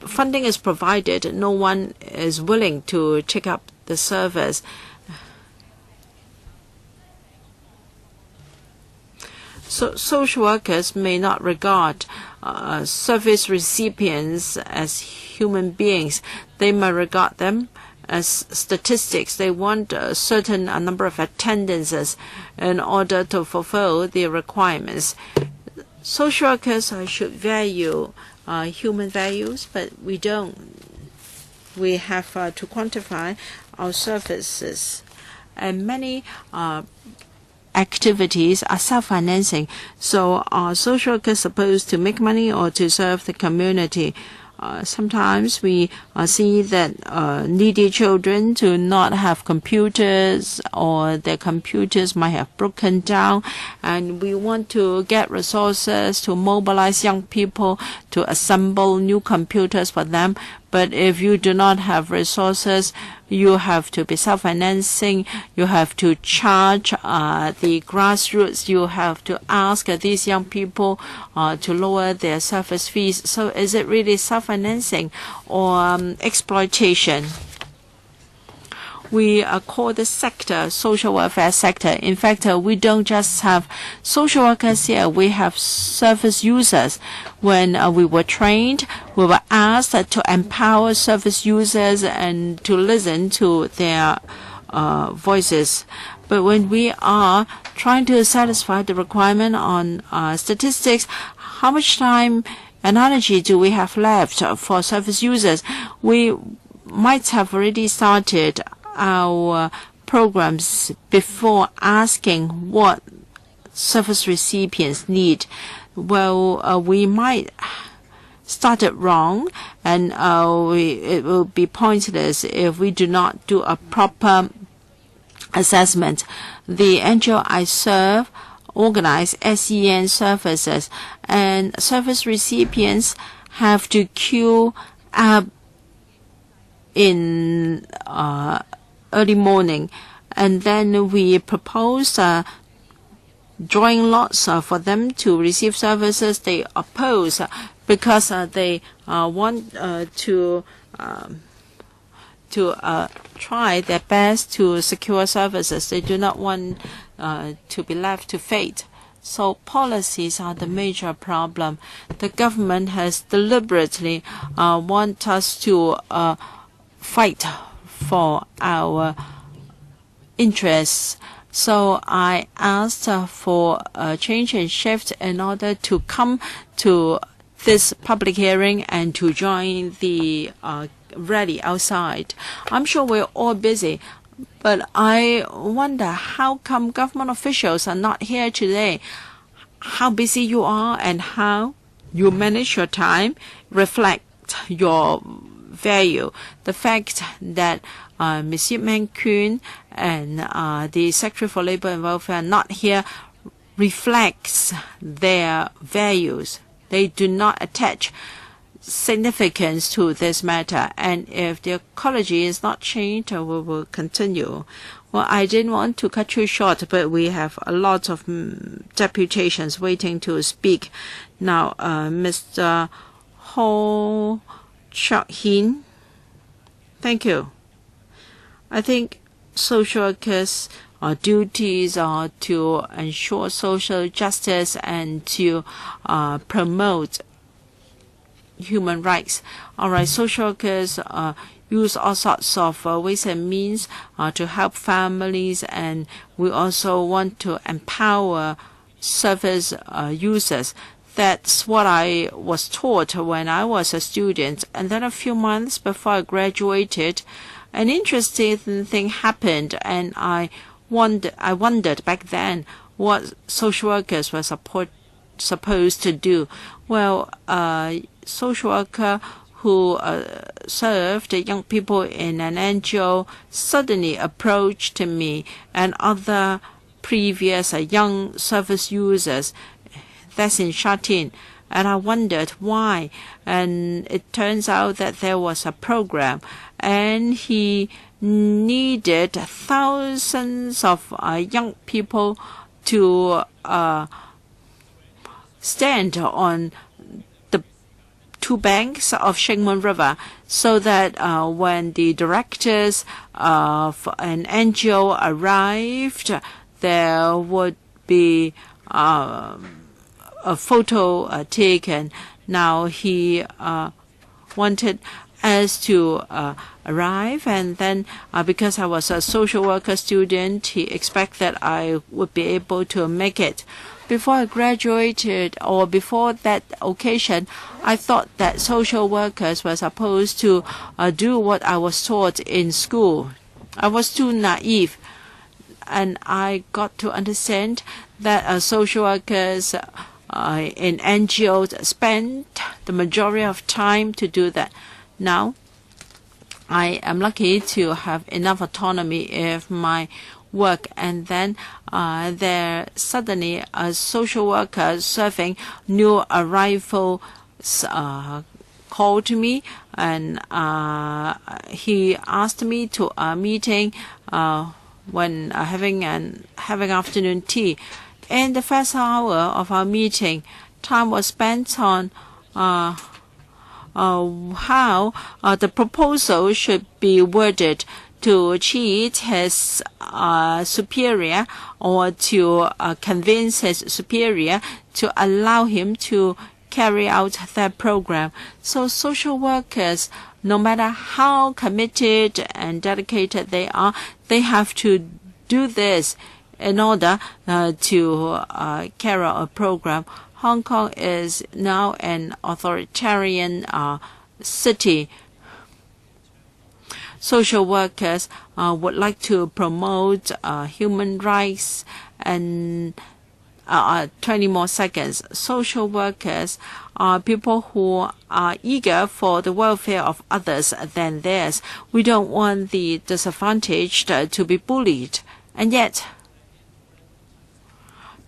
funding is provided, no one is willing to take up the service. So social workers may not regard service recipients as human beings. They may regard them as statistics. They want a certain number of attendances in order to fulfill their requirements. Social workers should value human values, but we don't. We have to quantify our services, and many activities are self-financing. So are social workers supposed to make money or to serve the community? Sometimes we see that needy children do not have computers, or their computers might have broken down, and we want to get resources to mobilize young people to assemble new computers for them. But if you do not have resources, you have to be self-financing. You have to charge the grassroots. You have to ask these young people to lower their service fees. So is it really self-financing or exploitation? We call this sector social welfare sector. In fact, we don't just have social workers here. We have service users. When we were trained, we were asked to empower service users and to listen to their voices. But when we are trying to satisfy the requirement on statistics, how much time and energy do we have left for service users? We might have already started our programs before asking what service recipients need. Well, we might start it wrong, and it will be pointless if we do not do a proper assessment. The NGO I serve organize SEN services, and service recipients have to queue up in early morning, and then we propose drawing lots for them to receive services. They oppose because they want to try their best to secure services. They do not want to be left to fate. So policies are the major problem. The government has deliberately want us to fight for our interests. So I asked for a change and shift in order to come to this public hearing and to join the rally outside. I'm sure we're all busy, but I wonder how come government officials are not here today. How busy you are and how you manage your time reflect your value. The fact that Ms. Yip Meng Kun and the Secretary for Labour and Welfare are not here reflects their values. They do not attach significance to this matter, and if the ecology is not changed, we will continue. Well, I didn't want to cut you short, but we have a lot of deputations waiting to speak. Now, Mr. Hon Chung-hung. Thank you. I think social workers' duties are to ensure social justice and to promote human rights. All right, social workers use all sorts of ways and means to help families, and we also want to empower service users. That's what I was taught when I was a student. And then a few months before I graduated, an interesting thing happened, and I wondered back then what social workers were supposed to do. Well, social worker who served young people in an NGO suddenly approached me and other previous young service users. That's in Sha Tin. And I wondered why. And it turns out that there was a program, and he needed thousands of young people to stand on the two banks of Shingmun River, so that when the directors of an NGO arrived, there would be a photo taken. Now he wanted us to arrive, and then because I was a social worker student, he expected that I would be able to make it. Before I graduated, or before that occasion, I thought that social workers were supposed to do what I was taught in school. I was too naive, and I got to understand that social workers in NGOs spend the majority of time to do that. Now, I am lucky to have enough autonomy in my work, and then there suddenly a social worker serving new arrivals called me, and he asked me to a meeting when having afternoon tea. In the first hour of our meeting, time was spent on how the proposal should be worded to cheat his superior, or to convince his superior to allow him to carry out their program. So social workers, no matter how committed and dedicated they are, they have to do this in order to carry out a program. Hong Kong is now an authoritarian city. Social workers would like to promote human rights. And 20 more seconds. Social workers are people who are eager for the welfare of others than theirs. We don't want the disadvantaged to be bullied. And yet,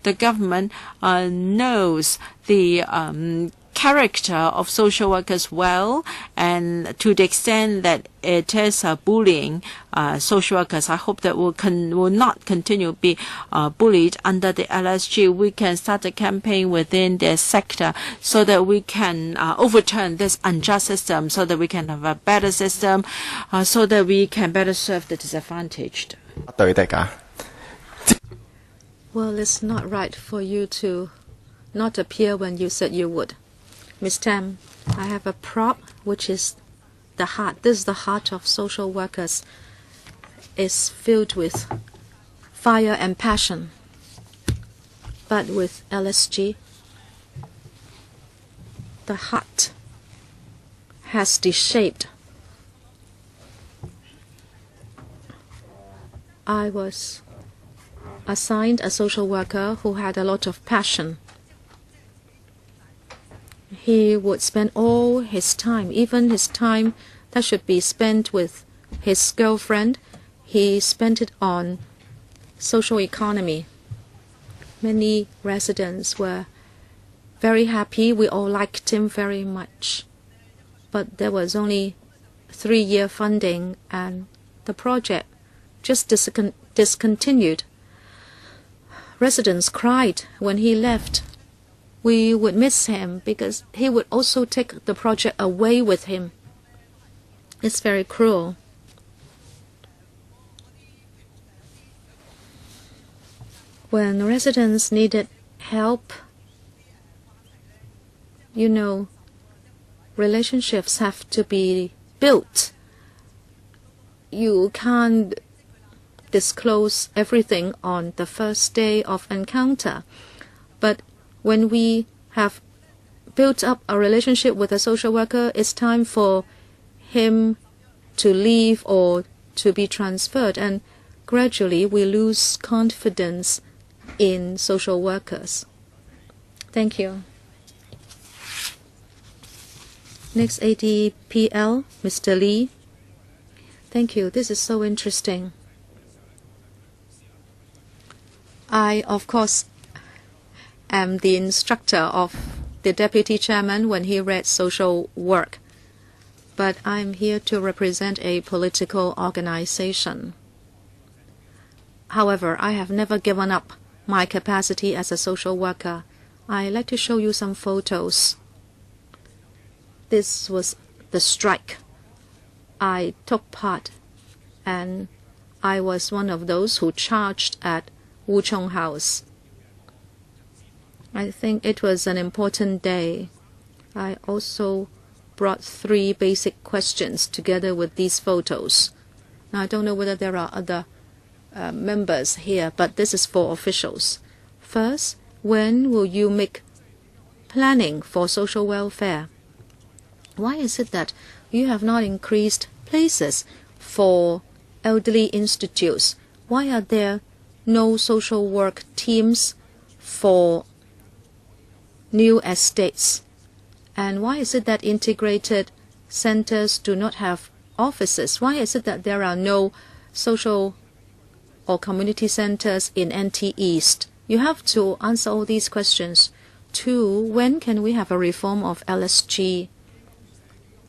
the government knows the character of social workers well, and to the extent that it is bullying social workers, I hope that will not continue to be bullied under the LSG. We can start a campaign within the sector so that we can overturn this unjust system, so that we can have a better system, so that we can better serve the disadvantaged. Well, it's not right for you to not appear when you said you would. Miss Tam, I have a prop, which is the heart. This is the heart of social workers. It's filled with fire and passion. But with LSG, the heart has de-shaped. I was assigned a social worker who had a lot of passion. He would spend all his time, even his time that should be spent with his girlfriend, he spent it on social economy. Many residents were very happy. We all liked him very much. But there was only 3-year funding, and the project just discontinued. Residents cried when he left. We would miss him because he would also take the project away with him. It's very cruel. When residents needed help, you know, relationships have to be built. You can't disclose everything on the first day of encounter. But when we have built up a relationship with a social worker, it's time for him to leave or to be transferred, and gradually we lose confidence in social workers. Thank you. Next, ADPL, Mr. Lee. Thank you. This is so interesting. I, of course, am the instructor of the deputy chairman when he read social work, but I'm here to represent a political organization. However, I have never given up my capacity as a social worker. I'd like to show you some photos. This was the strike. I took part, and I was one of those who charged at Wuchong House. I think it was an important day. I also brought 3 basic questions together with these photos. Now, I don't know whether there are other members here, but this is for officials. First, when will you make planning for social welfare? Why is it that you have not increased places for elderly institutes? Why are there no social work teams for new estates? And why is it that integrated centers do not have offices? Why is it that there are no social or community centers in NT East? You have to answer all these questions. 2, when can we have a reform of LSG?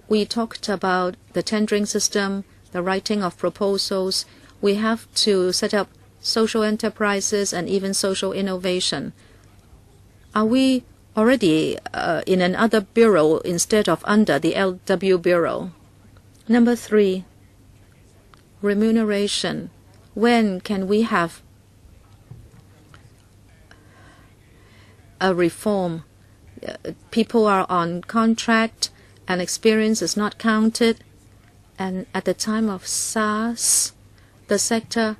We talked about the tendering system, the writing of proposals. We have to set up social enterprises and even social innovation. Are we already in another bureau instead of under the LW Bureau? Number 3, remuneration. When can we have a reform? People are on contract and experience is not counted. And at the time of SARS, the sector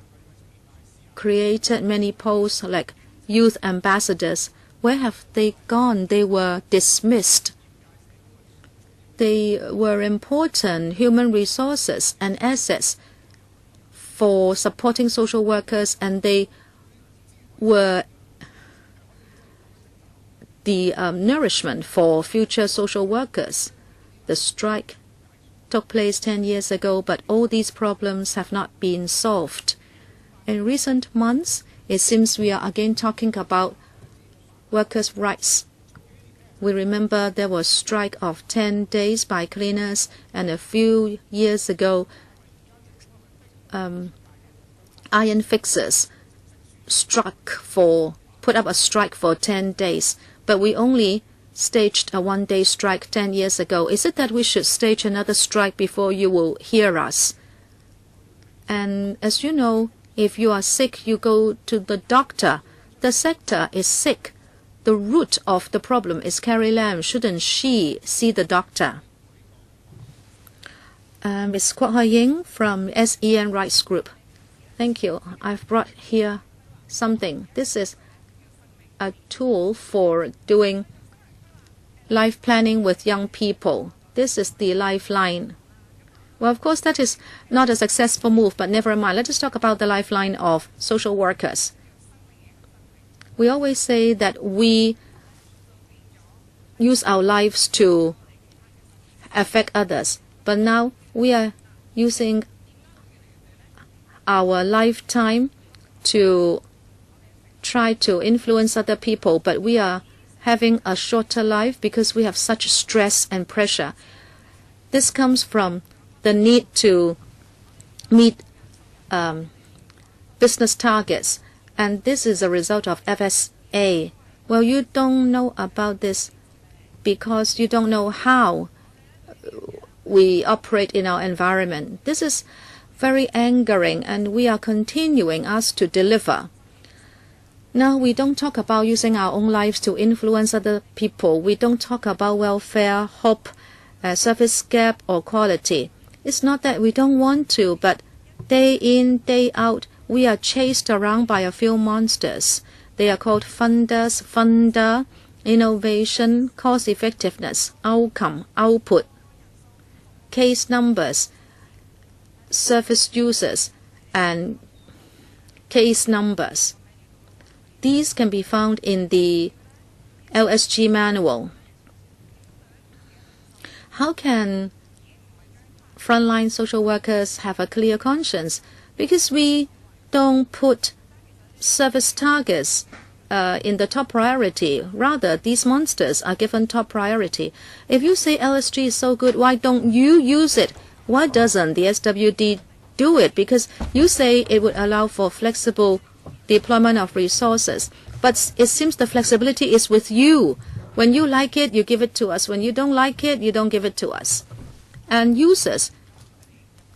created many posts like youth ambassadors. Where have they gone? They were dismissed. They were important human resources and assets for supporting social workers, and they were the nourishment for future social workers. The strike took place 10 years ago, but all these problems have not been solved. In recent months, it seems we are again talking about workers' rights. We remember there was a strike of 10 days by cleaners, and a few years ago, iron fixers put up a strike for 10 days. But we only staged a 1-day strike 10 years ago. Is it that we should stage another strike before you will hear us? And as you know, if you are sick, you go to the doctor. The sector is sick. The root of the problem is Carrie Lam. Shouldn't she see the doctor? Ms. Kwok Ho-ying from SEN Rights Group. Thank you. I've brought here something. This is a tool for doing life planning with young people. This is the lifeline. Well, of course, that is not a successful move, but never mind. Let us talk about the lifeline of social workers. We always say that we use our lives to affect others, but now we are using our lifetime to try to influence other people, but we are having a shorter life because we have such stress and pressure. This comes from the need to meet business targets, and this is a result of FSA. Well, you don't know about this because you don't know how we operate in our environment. This is very angering, and we are continuing us to deliver. Now, we don't talk about using our own lives to influence other people. We don't talk about welfare, hope, service gap, or quality. It's not that we don't want to, but day in, day out, we are chased around by a few monsters. They are called funders, funder, innovation, cost effectiveness, outcome, output, case numbers, service users, and case numbers. These can be found in the LSG manual. How can frontline social workers have a clear conscience? Because we don't put service targets in the top priority. Rather, these monsters are given top priority. If you say LSG is so good, why don't you use it? Why doesn't the SWD do it? Because you say it would allow for flexible deployment of resources. But it seems the flexibility is with you. When you like it, you give it to us. When you don't like it, you don't give it to us. And users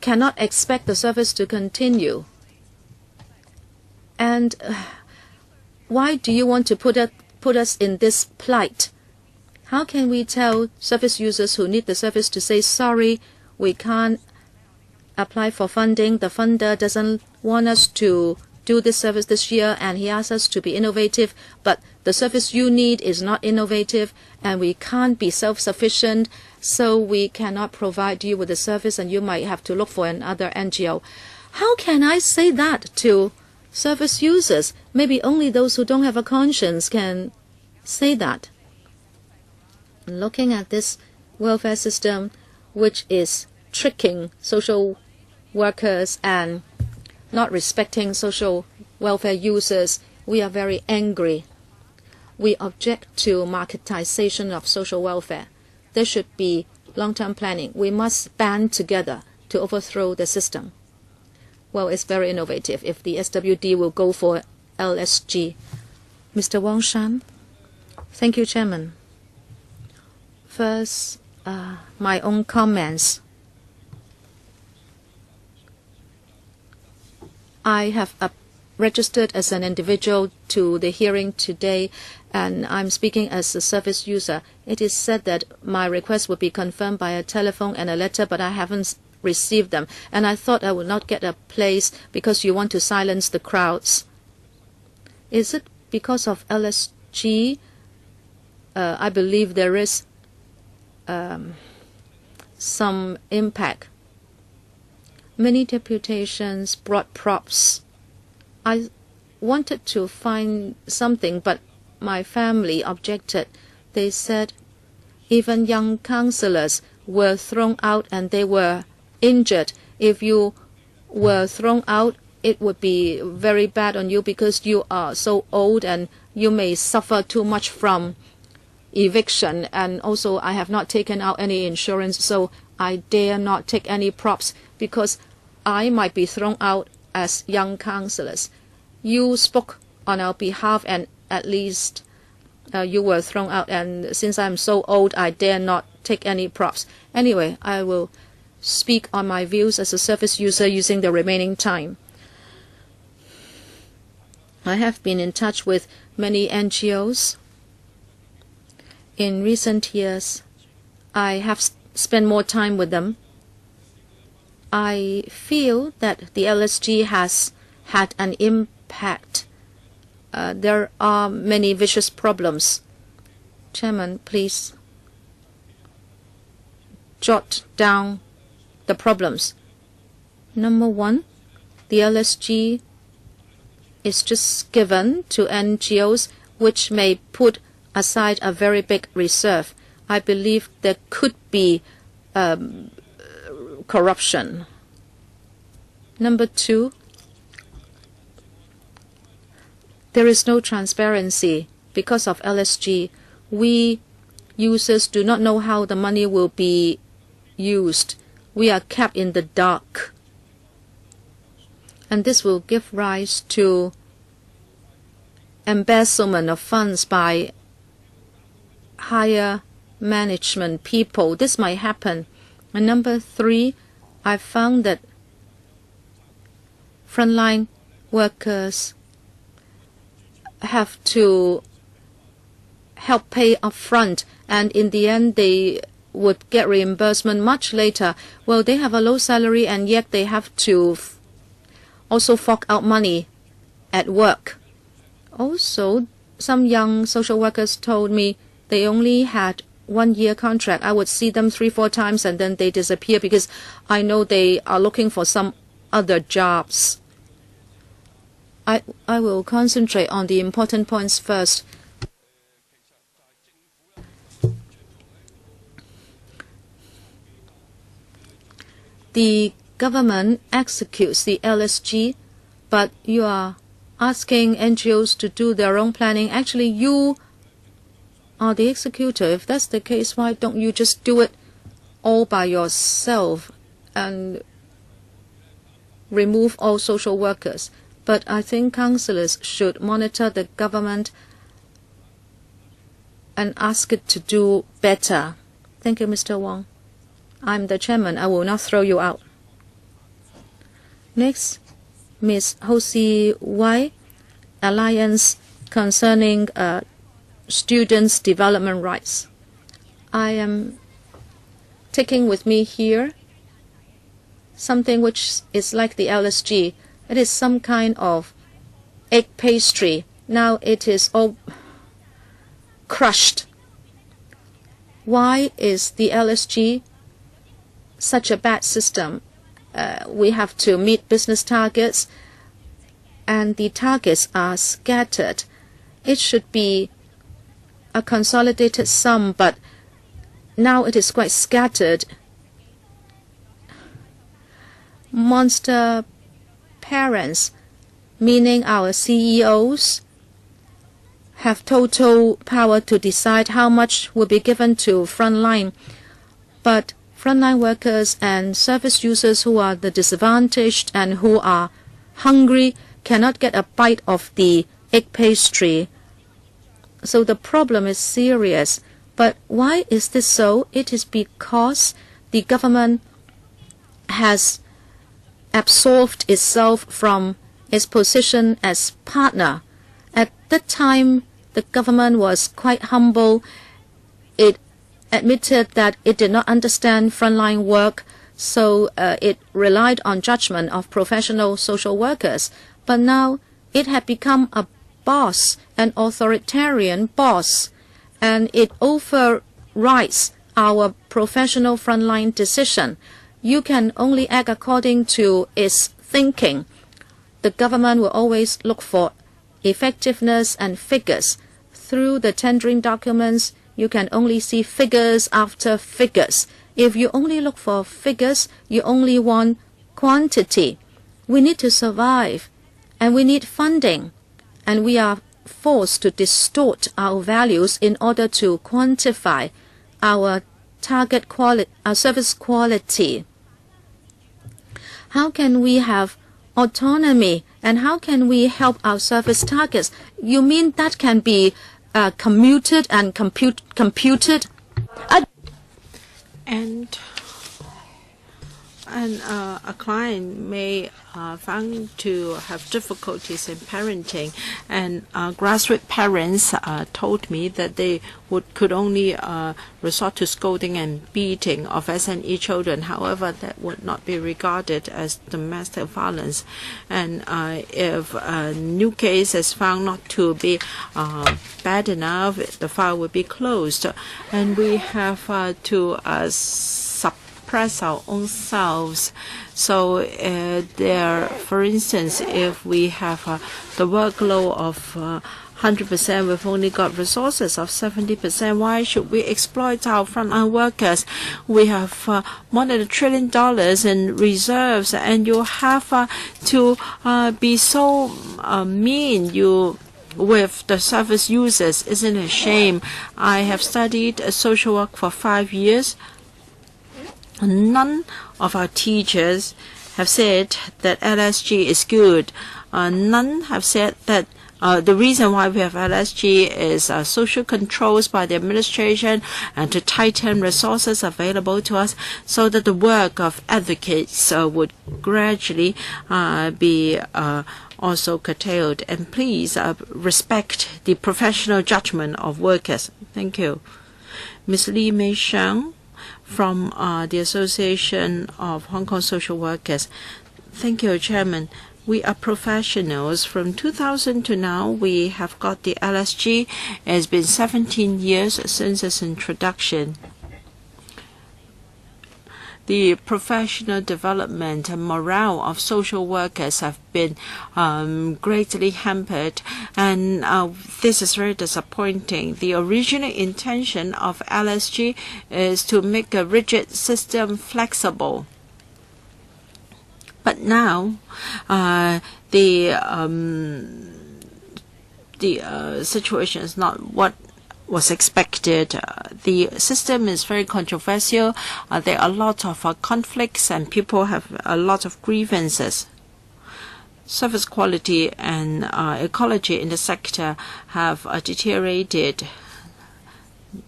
cannot expect the service to continue. And why do you want to put us in this plight? How can we tell service users who need the service to say, sorry, we can't apply for funding. The funder doesn't want us to do this service this year, and he asks us to be innovative, but the service you need is not innovative, and we can't be self-sufficient, so we cannot provide you with the service, and you might have to look for another NGO. How can I say that to service users? Maybe only those who don't have a conscience can say that. Looking at this welfare system, which is tricking social workers and not respecting social welfare users, we are very angry. We object to marketization of social welfare. There should be long-term planning. We must band together to overthrow the system. Well, it's very innovative if the SWD will go for LSG. Mr. Wang Shan. Thank you, Chairman. First, my own comments. I have registered as an individual to the hearing today, and I'm speaking as a service user. It is said that my request would be confirmed by a telephone and a letter, but I haven't received them. And I thought I would not get a place because you want to silence the crowds. Is it because of LSG? I believe there is some impact. Many deputations brought props. I wanted to find something, but my family objected. They said even young councillors were thrown out and they were injured. If you were thrown out, it would be very bad on you because you are so old and you may suffer too much from eviction. And also, I have not taken out any insurance, so I dare not take any props because I might be thrown out as young councillors. You spoke on our behalf, and at least you were thrown out, and since I'm so old, I dare not take any props. Anyway, I will speak on my views as a service user using the remaining time. I have been in touch with many NGOs. In recent years, I have spent more time with them. I feel that the LSG has had an impact. There are many vicious problems. Chairman, please jot down the problems. Number one, the LSG is just given to NGOs which may put aside a very big reserve. I believe there could be corruption. Number two, there is no transparency. Because of LSG, we users do not know how the money will be used. We are kept in the dark. And this will give rise to embezzlement of funds by higher management people. This might happen. And number three, I found that frontline workers have to help pay up front, and in the end they would get reimbursement much later. Well, they have a low salary and yet they have to also fork out money at work. Also, some young social workers told me they only had 1-year contract. I would see them 3-4 times and then they disappear because I know they are looking for some other jobs. I will concentrate on the important points first. The government executes the LSG, but you are asking NGOs to do their own planning. Actually, you are the executor. If that's the case, why don't you just do it all by yourself and remove all social workers? But I think councillors should monitor the government and ask it to do better. Thank you, Mr. Wong. I'm the chairman. I will not throw you out. Next, Ms. Ho-si Wai, Alliance concerning students' development rights. I am taking with me here something which is like the LSG. It is some kind of egg pastry. Now it is all crushed. Why is the LSG such a bad system? We have to meet business targets, and the targets are scattered. It should be a consolidated sum, but now it is quite scattered. Monster parents, meaning our CEOs, have total power to decide how much will be given to frontline. But frontline workers and service users who are the disadvantaged and who are hungry cannot get a bite of the egg pastry. So the problem is serious. But why is this so? It is because the government has absolved itself from its position as partner. At that time, the government was quite humble. It admitted that it did not understand frontline work, so it relied on judgment of professional social workers. But now it had become a boss, an authoritarian boss, and it overrides our professional frontline decision. You can only act according to its thinking. The government will always look for effectiveness and figures. Through the tendering documents, you can only see figures after figures. If you only look for figures, you only want quantity. We need to survive, and we need funding, and we are forced to distort our values in order to quantify our target quality, our service quality. How can we have autonomy, and how can we help our service targets? You mean that can be commuted and computed? And a client may find to have difficulties in parenting, and grassroots parents told me that they could only resort to scolding and beating of SNE children. However, that would not be regarded as domestic violence. And if a new case is found not to be bad enough, the file will be closed. And we have to suppress our own selves. So for instance, if we have the workload of 100%, we've only got resources of 70%. Why should we exploit our frontline workers? We have more than $1 trillion in reserves, and you have to be so mean with the service users. Isn't it a shame? I have studied social work for 5 years. None of our teachers have said that LSG is good. None have said that the reason why we have LSG is social controls by the administration and to tighten resources available to us so that the work of advocates would gradually be also curtailed. And please respect the professional judgment of workers. Thank you. Ms. Lee Mei-shang from the Association of Hong Kong Social Workers. Thank you, Chairman. We are professionals. From 2000 to now, we have got the LSG. It's been 17 years since its introduction. The professional development and morale of social workers have been greatly hampered, and this is very disappointing. The original intention of LSG is to make a rigid system flexible. But now, the situation is not what was expected. The system is very controversial. There are a lot of conflicts, and people have a lot of grievances. Service quality and ecology in the sector have deteriorated.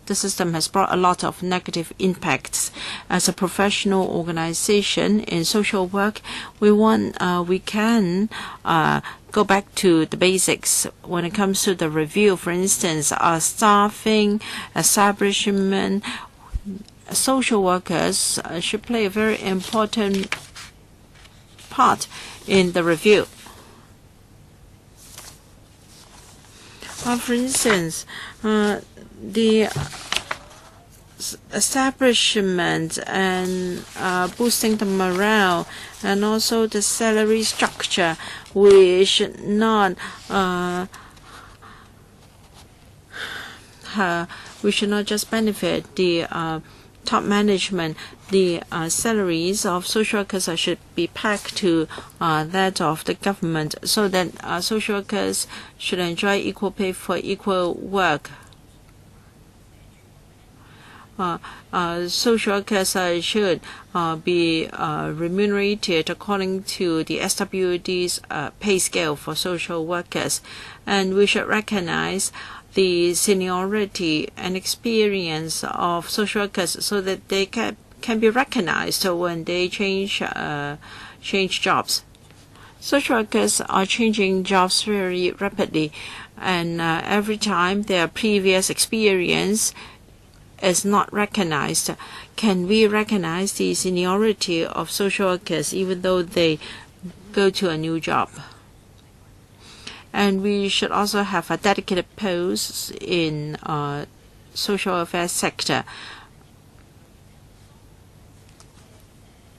The system has brought a lot of negative impacts. As a professional organization in social work, we can go back to the basics when it comes to the review. For instance, staffing, establishment, social workers should play a very important part in the review. For instance, the establishment and boosting the morale and also the salary structure, we should not just benefit the top management. The salaries of social workers should be pegged to that of the government, so that social workers should enjoy equal pay for equal work. Social workers should be remunerated according to the SWD's pay scale for social workers, and we should recognize the seniority and experience of social workers so that they can be recognized when they change jobs. Social workers are changing jobs very rapidly, and every time their previous experience is not recognized. Can we recognize the seniority of social workers even though they go to a new job? And we should also have a dedicated post in social affairs sector.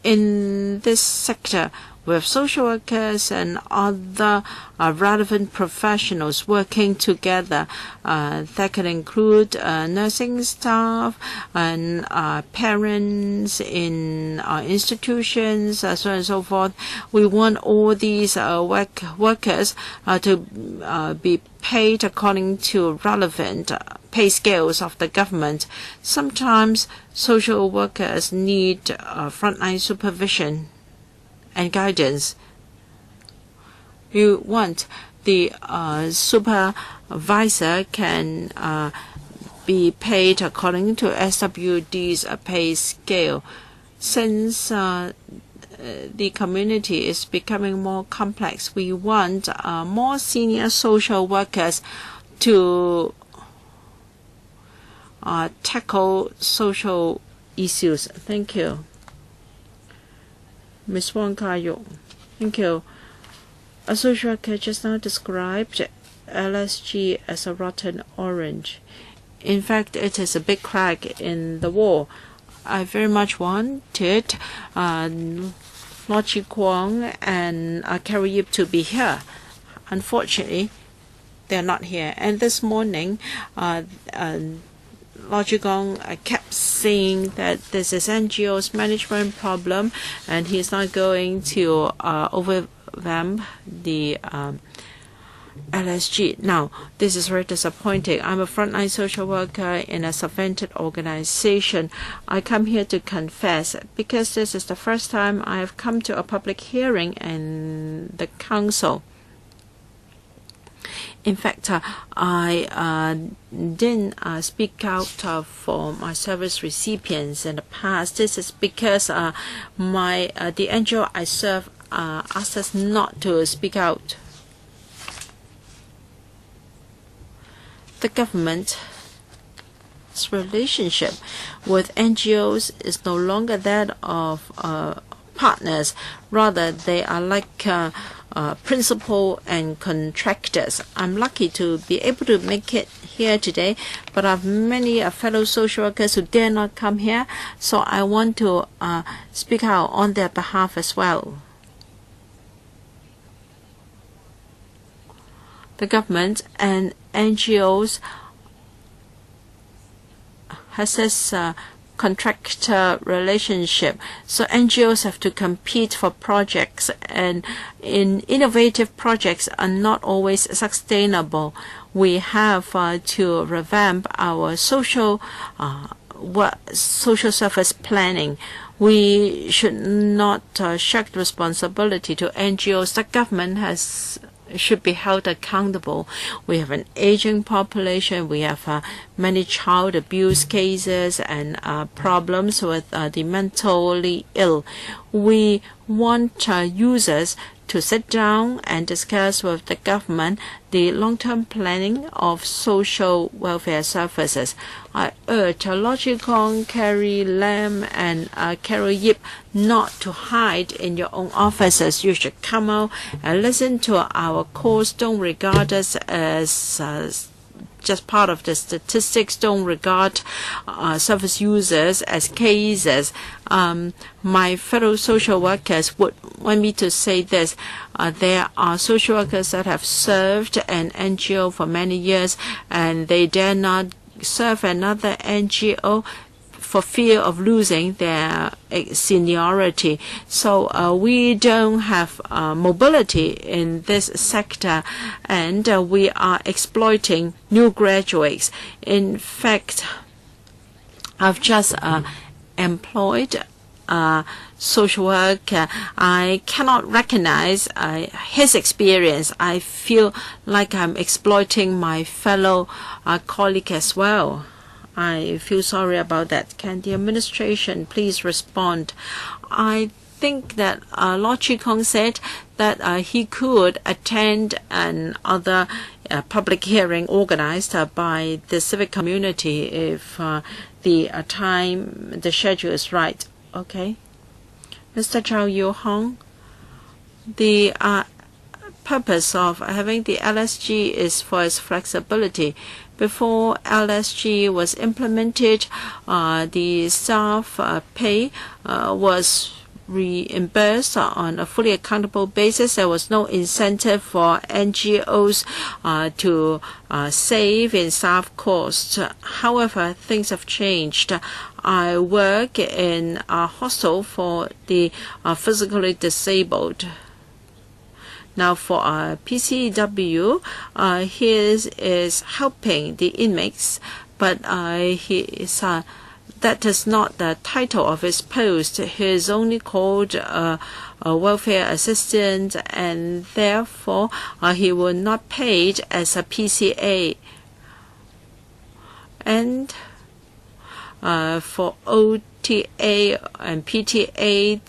In this sector, we have social workers and other relevant professionals working together. That can include nursing staff and parents in institutions, so on and so forth. We want all these workers to be paid according to relevant pay scales of the government. Sometimes social workers need frontline supervision and guidance. You want the supervisor can be paid according to SWD's pay scale. Since the community is becoming more complex, we want more senior social workers to tackle social issues. Thank you. Ms. Wong Kar-yuk. Thank you. A social worker just now described LSG as a rotten orange. In fact, it is a big crack in the wall. I very much wanted Lord Chung-hung and Carrie Yip to be here. Unfortunately, they are not here. And this morning, Lord Chung-hung kept saying that this is NGO's management problem, and he's not going to overwhelm the LSG. Now, this is very disappointing. I'm a frontline social worker in a subvented organization. I come here to confess because this is the first time I have come to a public hearing in the council. In fact, I didn't speak out for my service recipients in the past. This is because the NGO I serve asked us not to speak out. The government's relationship with NGOs is no longer that of partners. Rather, they are like principal and contractors. I'm lucky to be able to make it here today, but I have many fellow social workers who dare not come here, so I want to speak out on their behalf as well. The government and NGOs has this contractor relationship. So NGOs have to compete for projects, and innovative projects are not always sustainable. We have to revamp our social service planning. We should not shirk the responsibility to NGOs. The government should be held accountable. We have an aging population. We have many child abuse cases and problems with the mentally ill. We want users to sit down and discuss with the government the long-term planning of social welfare services. I urge LUK Chung-hung, Carrie Lam, and Carol Yip not to hide in your own offices. You should come out and listen to our calls. Don't regard us as just part of the statistics. Don't regard service users as cases. My fellow social workers would want me to say this. There are social workers that have served an NGO for many years, and they dare not serve another NGO for fear of losing their seniority. So we don't have mobility in this sector, and we are exploiting new graduates. In fact, I've just employed social worker. I cannot recognize his experience. I feel like I'm exploiting my fellow colleague as well. I feel sorry about that. Can the administration please respond? I think that LUK Chung-hung said that he could attend another public hearing organized by the civic community if the schedule is right. Okay. Mr. Chow Yu-hong, the purpose of having the LSG is for its flexibility. Before LSG was implemented, the staff pay was reimbursed on a fully accountable basis. There was no incentive for NGOs to save in staff costs. However, things have changed. I work in a hostel for the physically disabled. Now for PCW, he is helping the inmates, but that is not the title of his post. He is only called a welfare assistant, and therefore he will not paid as a PCA. And for OTA and PTA,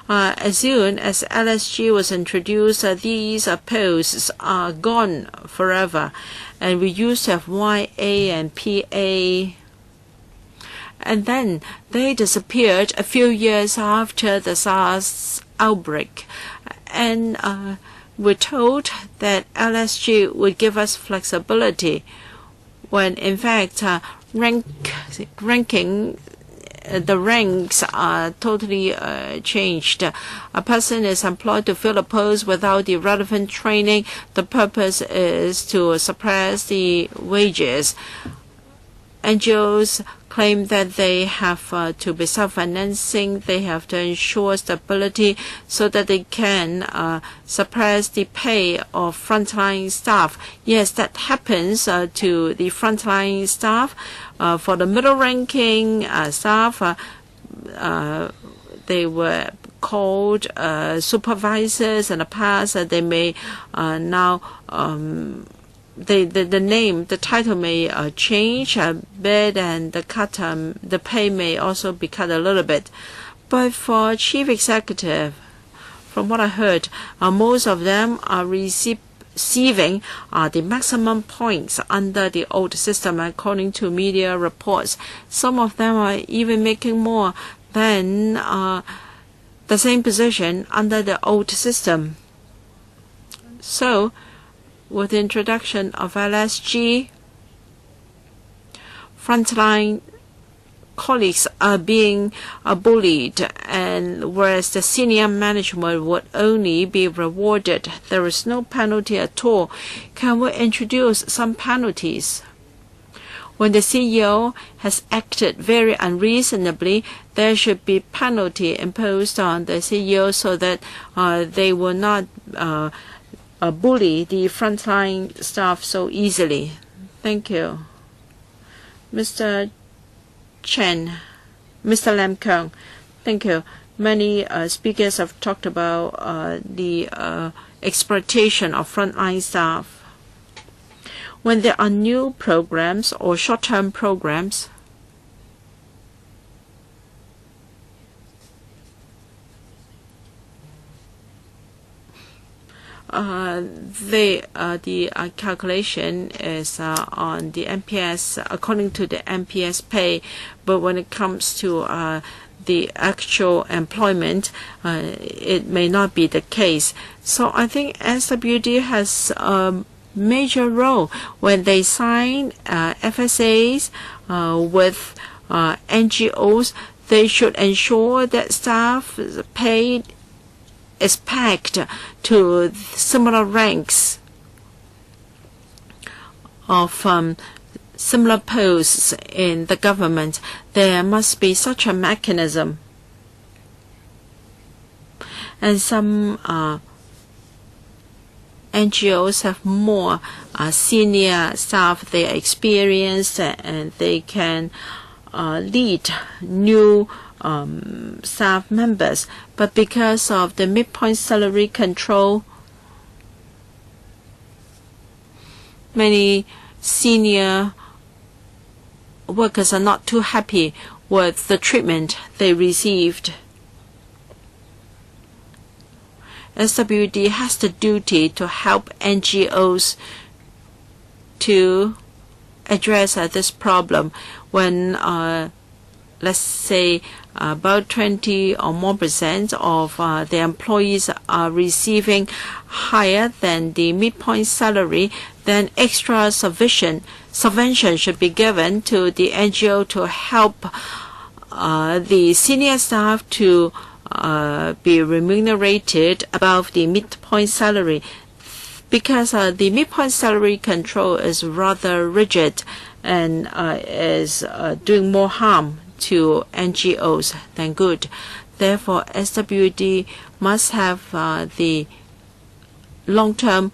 as soon as LSG was introduced, these posts are gone forever. And we used to have YA and PA. And then they disappeared a few years after the SARS outbreak. And we're told that LSG would give us flexibility, when in fact the ranks are totally changed. A person is employed to fill a post without the relevant training. The purpose is to suppress the wages. NGOs claim that they have to be self-financing. They have to ensure stability so that they can suppress the pay of frontline staff. Yes, that happens to the frontline staff. For the middle-ranking staff, they were called supervisors in the past. They may now the title may change a bit, and the pay may also be cut a little bit. But for chief executive, from what I heard, most of them are receiving the maximum points under the old system, according to media reports. Some of them are even making more than the same position under the old system. So, with the introduction of LSG, frontline colleagues are being bullied, and whereas the senior management would only be rewarded, there is no penalty at all. Can we introduce some penalties? When the CEO has acted very unreasonably, there should be penalty imposed on the CEO so that they will not bully the frontline staff so easily. Thank you. Mr. Chen, Mr. Lam Kung, thank you. Many speakers have talked about the exploitation of frontline staff. When there are new programs or short-term programs, the calculation is on the NPS according to the NPS pay, but when it comes to the actual employment, it may not be the case. So I think SWD has a major role when they sign FSAs with NGOs. They should ensure that staff pay is pegged to similar ranks of similar posts in the government. There must be such a mechanism. And some NGOs have more senior staff. They are experienced and they can lead new staff members, but because of the midpoint salary control, many senior workers are not too happy with the treatment they received. SWD has the duty to help NGOs to address this problem when let's say about 20 or more % of the employees are receiving higher than the midpoint salary, then extra subvention should be given to the NGO to help the senior staff to be remunerated above the midpoint salary, because the midpoint salary control is rather rigid and is doing more harm to NGOs than good. Therefore, SWD must have the long-term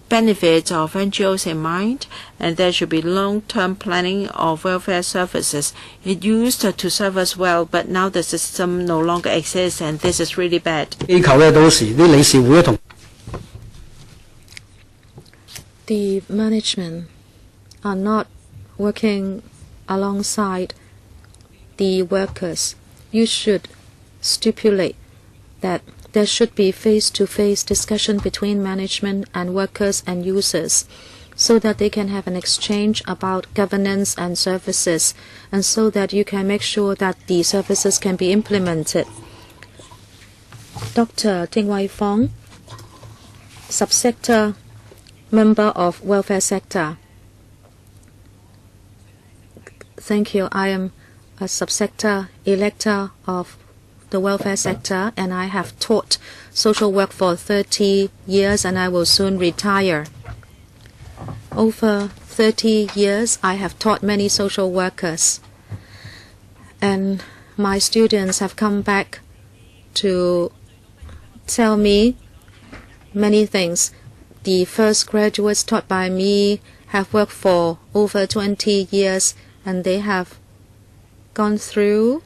benefits of NGOs in mind, and there should be long-term planning of welfare services. It used to serve us well, but now the system no longer exists, and this is really bad. The management are not working alongside the workers. You should stipulate that there should be face-to-face discussion between management and workers and users, so that they can have an exchange about governance and services, and so that you can make sure that the services can be implemented. Dr. Ding Wai Fong, subsector member of welfare sector. Thank you. I am a subsector elector of the welfare sector, and I have taught social work for 30 years, and I will soon retire. Over 30 years, I have taught many social workers, and my students have come back to tell me many things. The first graduates taught by me have worked for over 20 years, and they have gone through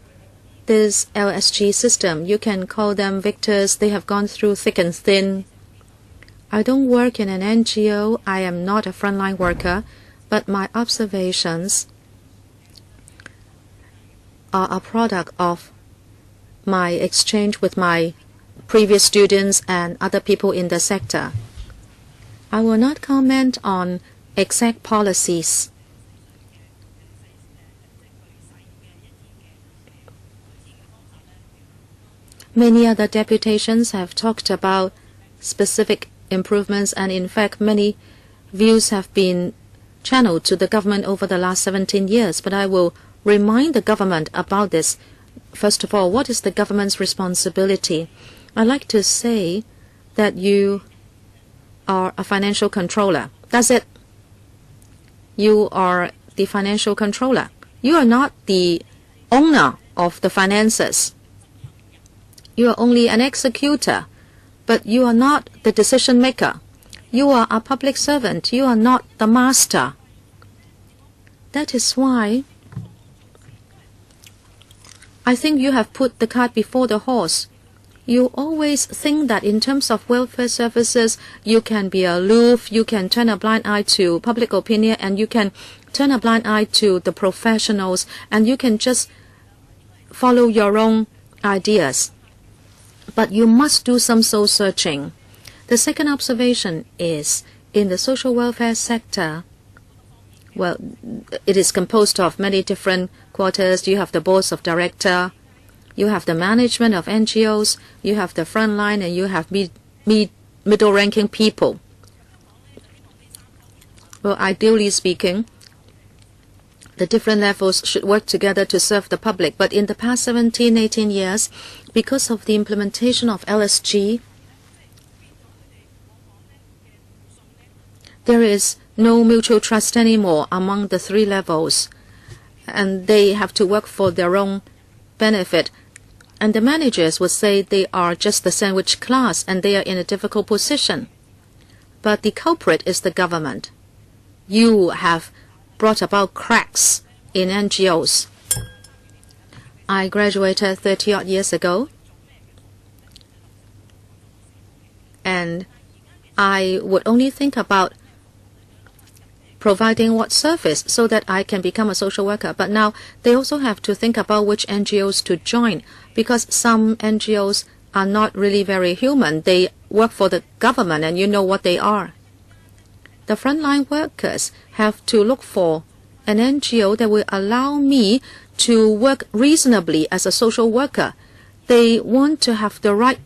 this LSG system. You can call them victors. They have gone through thick and thin. I don't work in an NGO. I am not a frontline worker, but my observations are a product of my exchange with my previous students and other people in the sector. I will not comment on exact policies. Many other deputations have talked about specific improvements, and in fact many views have been channeled to the government over the last 17 years. But I will remind the government about this. First of all, what is the government's responsibility? I'd like to say that you are a financial controller. That's it. You are the financial controller. You are not the owner of the finances. You are only an executor, but you are not the decision maker. You are a public servant. You are not the master. That is why I think you have put the cart before the horse. You always think that in terms of welfare services, you can be aloof, you can turn a blind eye to public opinion, and you can turn a blind eye to the professionals, and you can just follow your own ideas. But you must do some soul searching. The second observation is, in the social welfare sector, well, it is composed of many different quarters. You have the boards of directors, you have the management of NGOs, you have the front line, and you have middle-ranking people. Well, ideally speaking, the different levels should work together to serve the public. But in the past 17, 18 years, because of the implementation of LSG, there is no mutual trust anymore among the three levels, and they have to work for their own benefit. And the managers would say they are just the sandwich class and they are in a difficult position. But the culprit is the government. You have brought about cracks in NGOs. I graduated 30-odd years ago, and I would only think about providing what service so that I can become a social worker. But now they also have to think about which NGOs to join, because some NGOs are not really very human. They work for the government, and you know what they are. The frontline workers have to look for an NGO that will allow me to work reasonably as a social worker. They want to have the right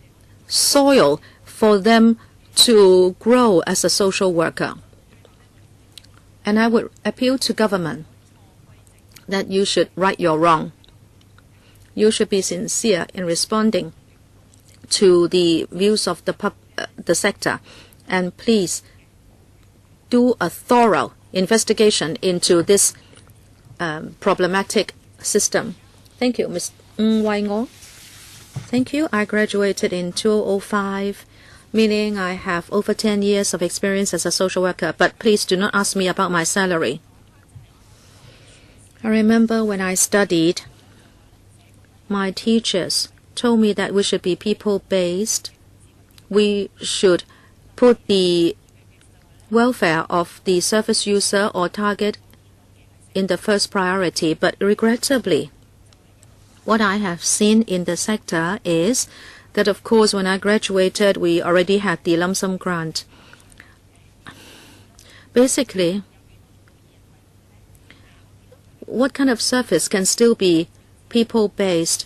soil for them to grow as a social worker. And I would appeal to government that you should right your wrong. You should be sincere in responding to the views of the sector, and please do a thorough investigation into this problematic system. Thank you, Ms. Ngo. Thank you. I graduated in 2005, meaning I have over 10 years of experience as a social worker, but please do not ask me about my salary. I remember when I studied, my teachers told me that we should be people-based. We should put the welfare of the service user or target in the first priority. But regrettably, what I have seen in the sector is that, of course, when I graduated, we already had the lump sum grant. Basically, what kind of service can still be people-based?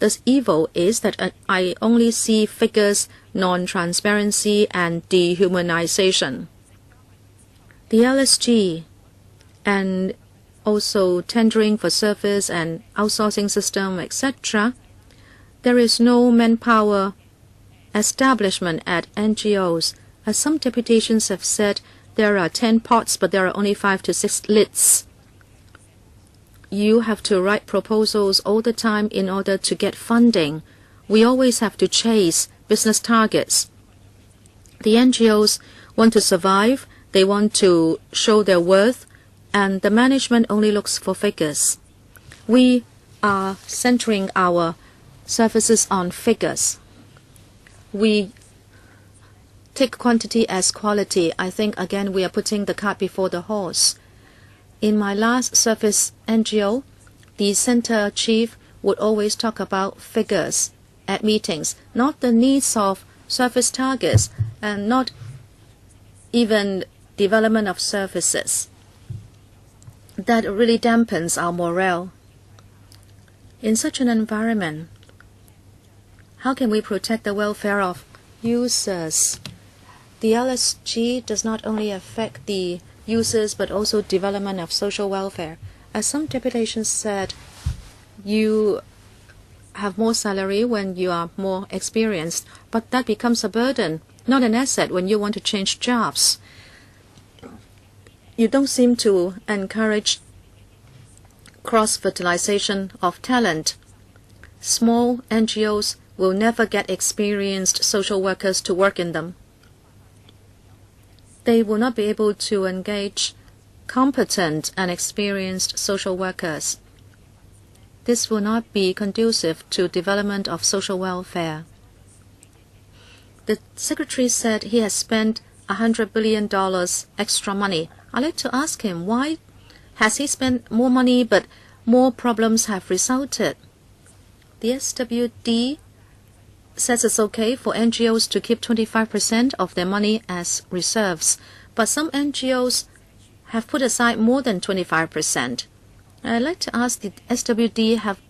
The evil is that I only see figures, non-transparency, and dehumanization. The LSG and also tendering for service and outsourcing system, etc., there is no manpower establishment at NGOs. As some deputations have said, there are 10 pots, but there are only 5 to 6 lids. You have to write proposals all the time in order to get funding. We always have to chase business targets. The NGOs want to survive, they want to show their worth, and the management only looks for figures. We are centering our services on figures. We take quantity as quality. I think, again, we are putting the cart before the horse. In my last service NGO, the center chief would always talk about figures at meetings, not the needs of service targets, and not even development of services. That really dampens our morale. In such an environment, How can we protect the welfare of users? The LSG does not only affect the users but also development of social welfare. As some deputations said, you have more salary when you are more experienced, but that becomes a burden, not an asset when you want to change jobs. You don't seem to encourage cross-fertilization of talent. Small NGOs will never get experienced social workers to work in them. They will not be able to engage competent and experienced social workers. This will not be conducive to development of social welfare. The Secretary said he has spent $100 billion extra money. I'd like to ask him, why has he spent more money but more problems have resulted? The SWD says it's okay for NGOs to keep 25% of their money as reserves, but some NGOs have put aside more than 25%. I'd like to ask the SWD, have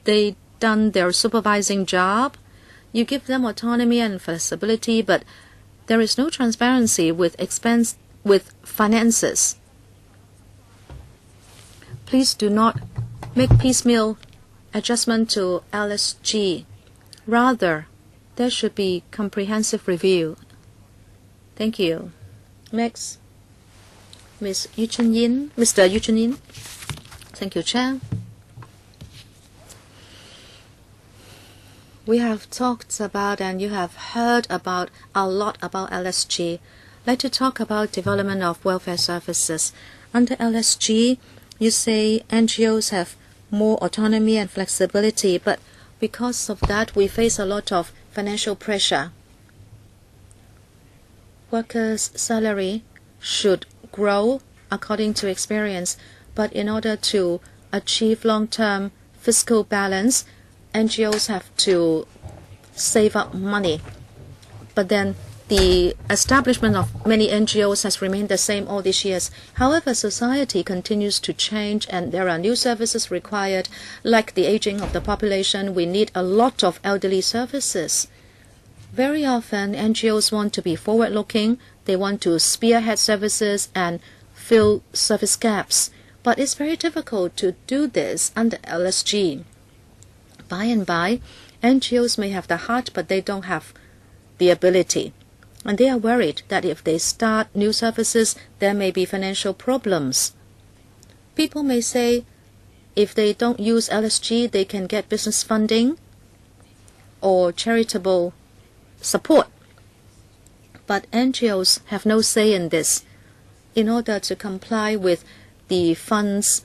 they done their supervising job? You give them autonomy and flexibility, but there is no transparency with finances. Please do not make piecemeal adjustment to LSG. Rather, there should be comprehensive review. Thank you. Next, Mr. Yu Chun-yin. Thank you, Chair. We have talked about and you have heard about a lot about LSG. I'd like to talk about development of welfare services. Under LSG, you say NGOs have more autonomy and flexibility, but because of that, we face a lot of financial pressure. Workers' salary should grow according to experience, but in order to achieve long-term fiscal balance, NGOs have to save up money. But then the establishment of many NGOs has remained the same all these years. However, society continues to change and there are new services required. Like the aging of the population, we need a lot of elderly services. Very often, NGOs want to be forward-looking. They want to spearhead services and fill service gaps. But it's very difficult to do this under LSG. By and by, NGOs may have the heart, but they don't have the ability. And they are worried that if they start new services, there may be financial problems. People may say if they don't use LSG, they can get business funding or charitable support. But NGOs have no say in this. In order to comply with the funds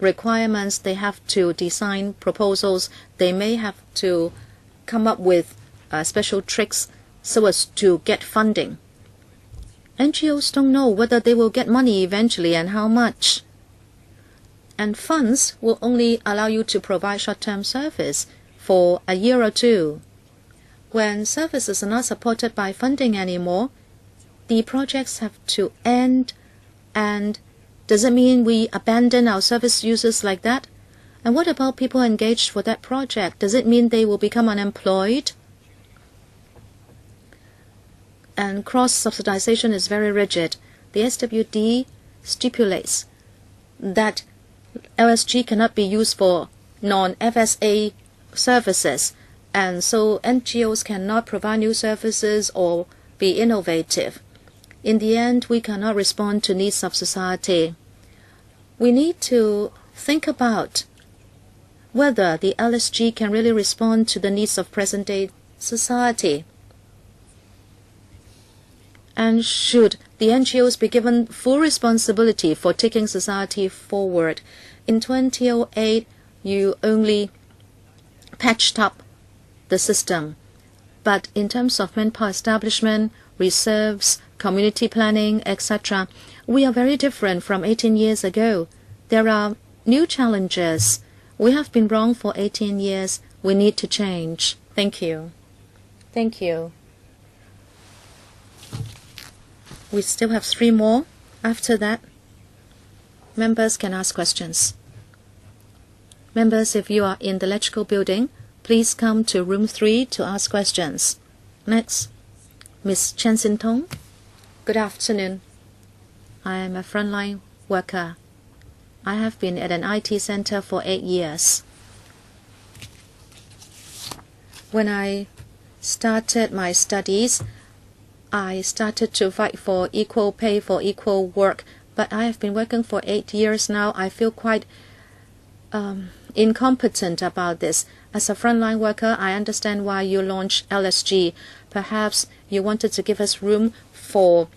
requirements, they have to design proposals. They may have to come up with special tricks so as to get funding. NGOs don't know whether they will get money eventually and how much. And funds will only allow you to provide short-term service for a year or two. When services are not supported by funding anymore, the projects have to end. And does it mean we abandon our service users like that? And what about people engaged for that project? Does it mean they will become unemployed? And cross-subsidization is very rigid. The SWD stipulates that LSG cannot be used for non-FSA services, and so NGOs cannot provide new services or be innovative. In the end, we cannot respond to needs of society. We need to think about whether the LSG can really respond to the needs of present-day society. And should the NGOs be given full responsibility for taking society forward? In 2008, you only patched up the system. But in terms of manpower establishment, reserves, community planning, etc., we are very different from 18 years ago. There are new challenges. We have been wrong for 18 years. We need to change. Thank you. Thank you. We still have 3 more. After that, members can ask questions. Members, if you are in the electrical building, please come to room 3 to ask questions. Next, Ms. Chen Sin-tong. Good afternoon. I am a frontline worker. I have been at an IT center for 8 years. When I started my studies, I started to fight for equal pay for equal work, but I have been working for 8 years now. I feel quite incompetent about this. As a frontline worker, I understand why you launched LSG. Perhaps you wanted to give us room for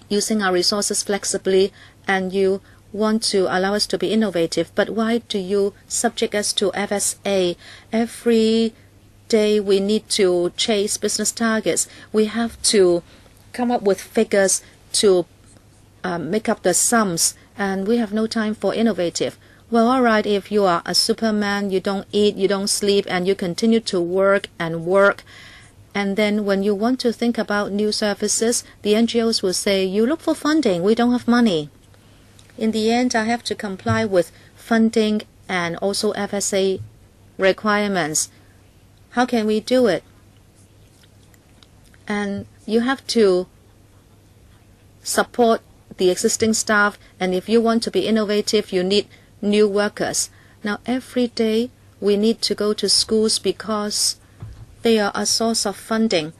using our resources flexibly, and you want to allow us to be innovative. But why do you subject us to FSA? Every day we need to chase business targets. We have to come up with figures to make up the sums, and we have no time for innovative. Well, all right, if you are a superman, you don't eat, you don't sleep, and you continue to work and work, and then when you want to think about new services, the NGOs will say, you look for funding, we don't have money. In the end, I have to comply with funding and also FSA requirements. How can we do it? And you have to support the existing staff, and if you want to be innovative, you need new workers. Now, every day we need to go to schools because they are a source of funding,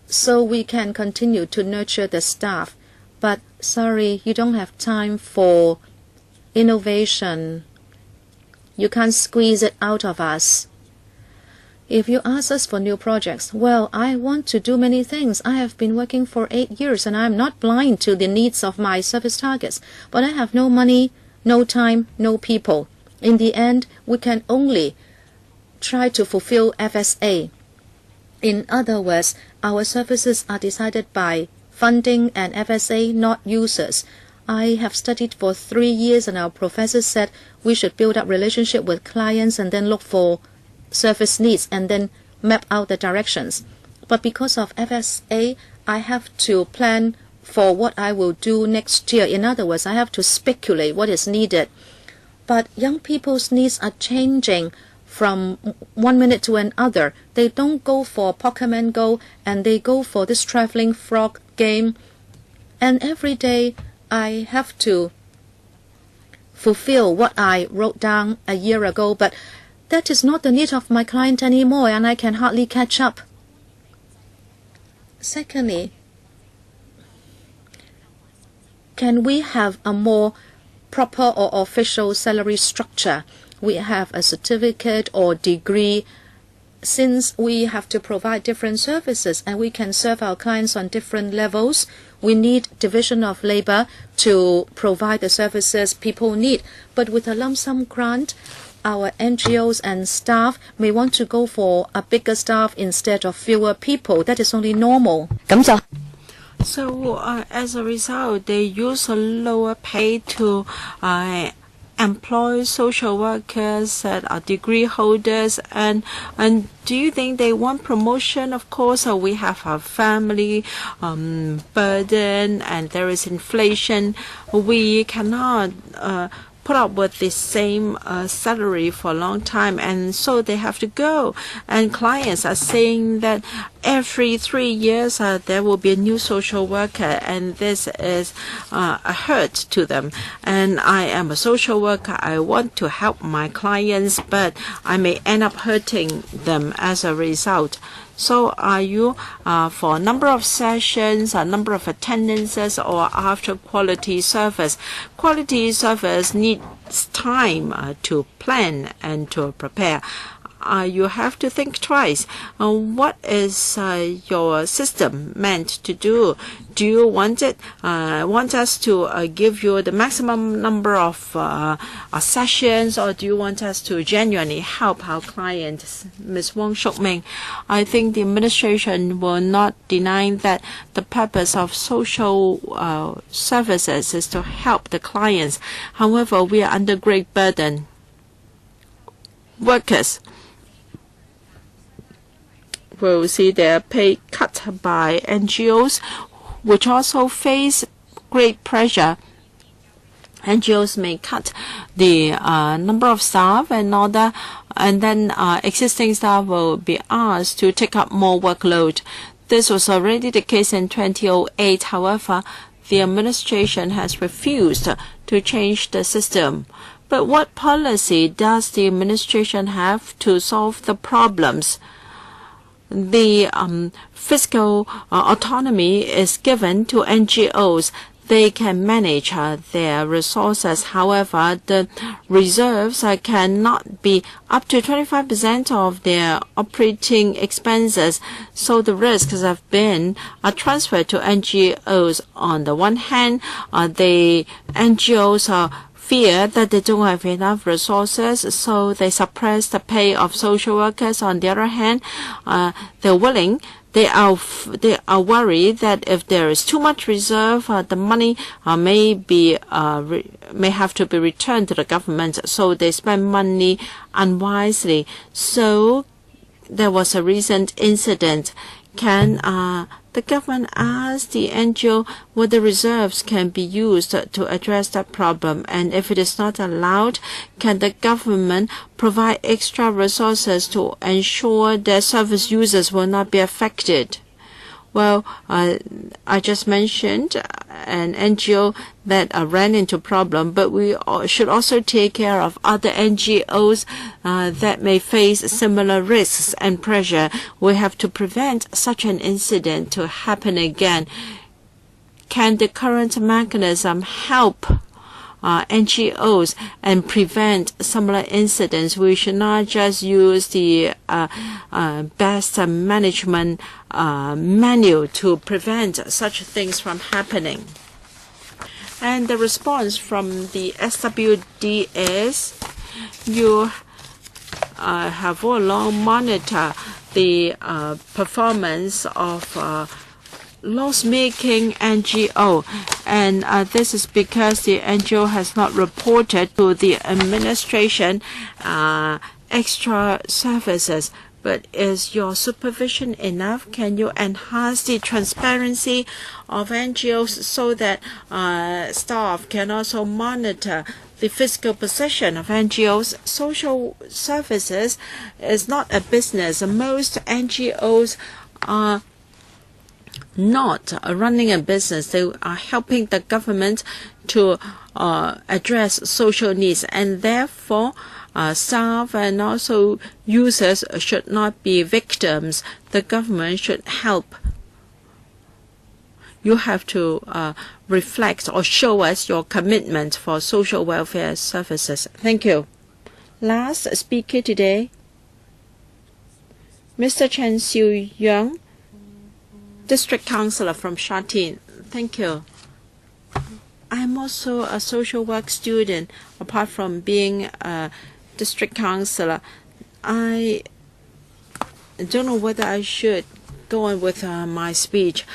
so we can continue to nurture the staff. But sorry, you don't have time for innovation. You can't squeeze it out of us. If you ask us for new projects, well, I want to do many things. I have been working for 8 years and I am not blind to the needs of my service targets. But I have no money, no time, no people. In the end, we can only try to fulfill FSA. In other words, our services are decided by funding and FSA, not users. I have studied for 3 years and our professor said we should build up relationship with clients and then look for service needs and then map out the directions. But because of FSA, I have to plan for what I will do next year. In other words, I have to speculate what is needed. But young people's needs are changing from 1 minute to another. They don't go for Pokemon Go, and they go for this traveling frog game. And every day I have to fulfill what I wrote down a year ago, but that is not the need of my client anymore, and I can hardly catch up. Secondly, can we have a more proper or official salary structure? We have a certificate or degree. Since we have to provide different services and we can serve our clients on different levels, we need division of labor to provide the services people need. But with a lump sum grant, our NGOs and staff may want to go for a bigger staff instead of fewer people. That is only normal. So as a result, they use a lower pay to employ social workers that are degree holders, and do you think they want promotion? Of course, we have a family burden and there is inflation. We cannot put up with the same salary for a long time, and so they have to go. And clients are saying that every 3 years there will be a new social worker, and this is a hurt to them. And I am a social worker. I want to help my clients, but I may end up hurting them as a result. So are you for a number of sessions, a number of attendances, or after quality service? Quality service needs time to plan and to prepare. You have to think twice. What is your system meant to do? Do you want us to give you the maximum number of sessions, or do you want us to genuinely help our clients? Ms. Wong Shuk-ming, I think the administration will not deny that the purpose of social services is to help the clients. However, we are under great burden. Workers will see their pay cut by NGOs, which also face great pressure. NGOs may cut the number of staff and all that, and then existing staff will be asked to take up more workload. This was already the case in 2008. However, the administration has refused to change the system. But what policy does the administration have to solve the problems? The fiscal autonomy is given to NGOs. They can manage their resources. However, the reserves cannot be up to 25% of their operating expenses. So the risks have been transferred to NGOs. On the one hand, the NGOs fear that they don't have enough resources, so they suppress the pay of social workers. On the other hand, they are worried that if there is too much reserve, the money may have to be returned to the government, so they spend money unwisely. So there was a recent incident. Can the government ask the NGO whether reserves can be used to address that problem? And if it is not allowed, can the government provide extra resources to ensure their service users will not be affected? Well, I just mentioned an NGO that ran into problem, but we should also take care of other NGOs that may face similar risks and pressure. We have to prevent such an incident to happen again. Can the current mechanism help NGOs and prevent similar incidents? We should not just use the best management manual to prevent such things from happening. And the response from the SWD is you have all along monitor the performance of loss-making NGO, and this is because the NGO has not reported to the administration extra services. But is your supervision enough? Can you enhance the transparency of NGOs so that staff can also monitor the fiscal position of NGOs? Social services is not a business. Most NGOs are not running a business. They are helping the government to address social needs, and therefore staff and also users should not be victims. The government should help. You have to reflect or show us your commitment for social welfare services. Thank you. Last speaker today, Mr. Chen Xiu-Young, District Councillor from Sha Tin. Thank you. I'm also a social work student, apart from being a district councillor. I don't know whether I should go on with my speech.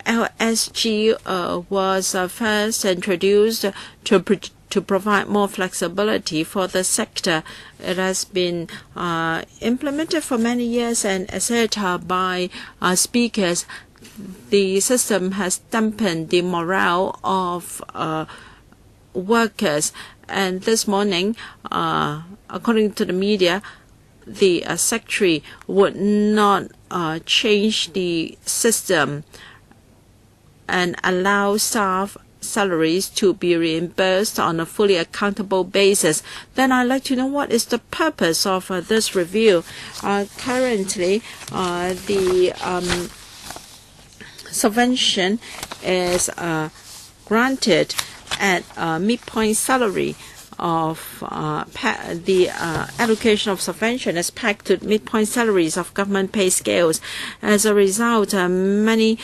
LSG was first introduced to provide more flexibility for the sector. It has been implemented for many years, and as said by speakers, the system has dampened the morale of workers. And this morning, according to the media, the secretary would not change the system and allow staff salaries to be reimbursed on a fully accountable basis. Then I'd like to know what is the purpose of this review. Currently, the subvention is granted at midpoint salary of the allocation of subvention is pegged to midpoint salaries of government pay scales. As a result, many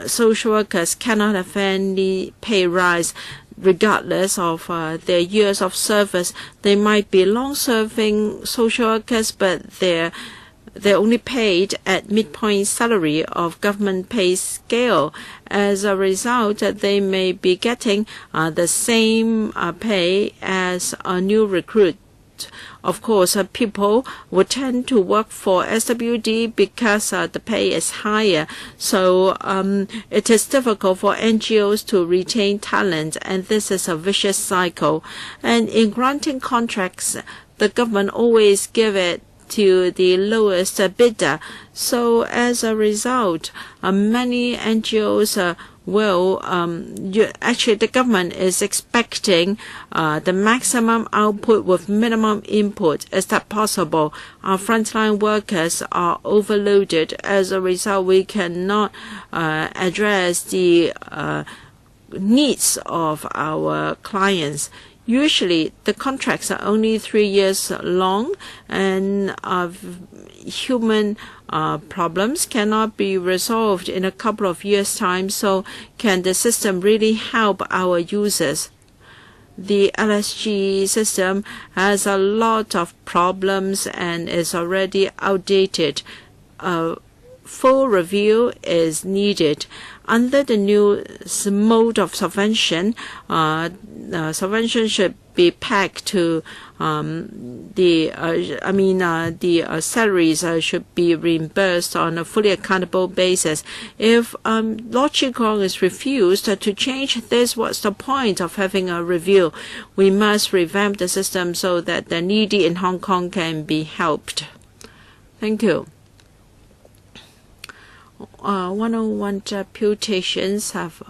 social workers cannot have any pay rise regardless of their years of service. They might be long-serving social workers, but they're only paid at midpoint salary of government pay scale. As a result, they may be getting the same pay as a new recruit of course, people would tend to work for SWD because the pay is higher. So it is difficult for NGOs to retain talent, and this is a vicious cycle. And in granting contracts, the government always give it to the lowest bidder. So as a result, many NGOs actually the government is expecting the maximum output with minimum input. Is that possible? Our frontline workers are overloaded. As a result, we cannot address the needs of our clients. Usually, the contracts are only 3 years long, and human problems cannot be resolved in a couple of years' time. So, can the system really help our users? The LSG system has a lot of problems and is already outdated. Full review is needed. Under the new mode of subvention, subvention should be pegged to the salaries should be reimbursed on a fully accountable basis. If LUK Chung-hung is refused to change this, what's the point of having a review? We must revamp the system so that the needy in Hong Kong can be helped. Thank you. 101 deputations have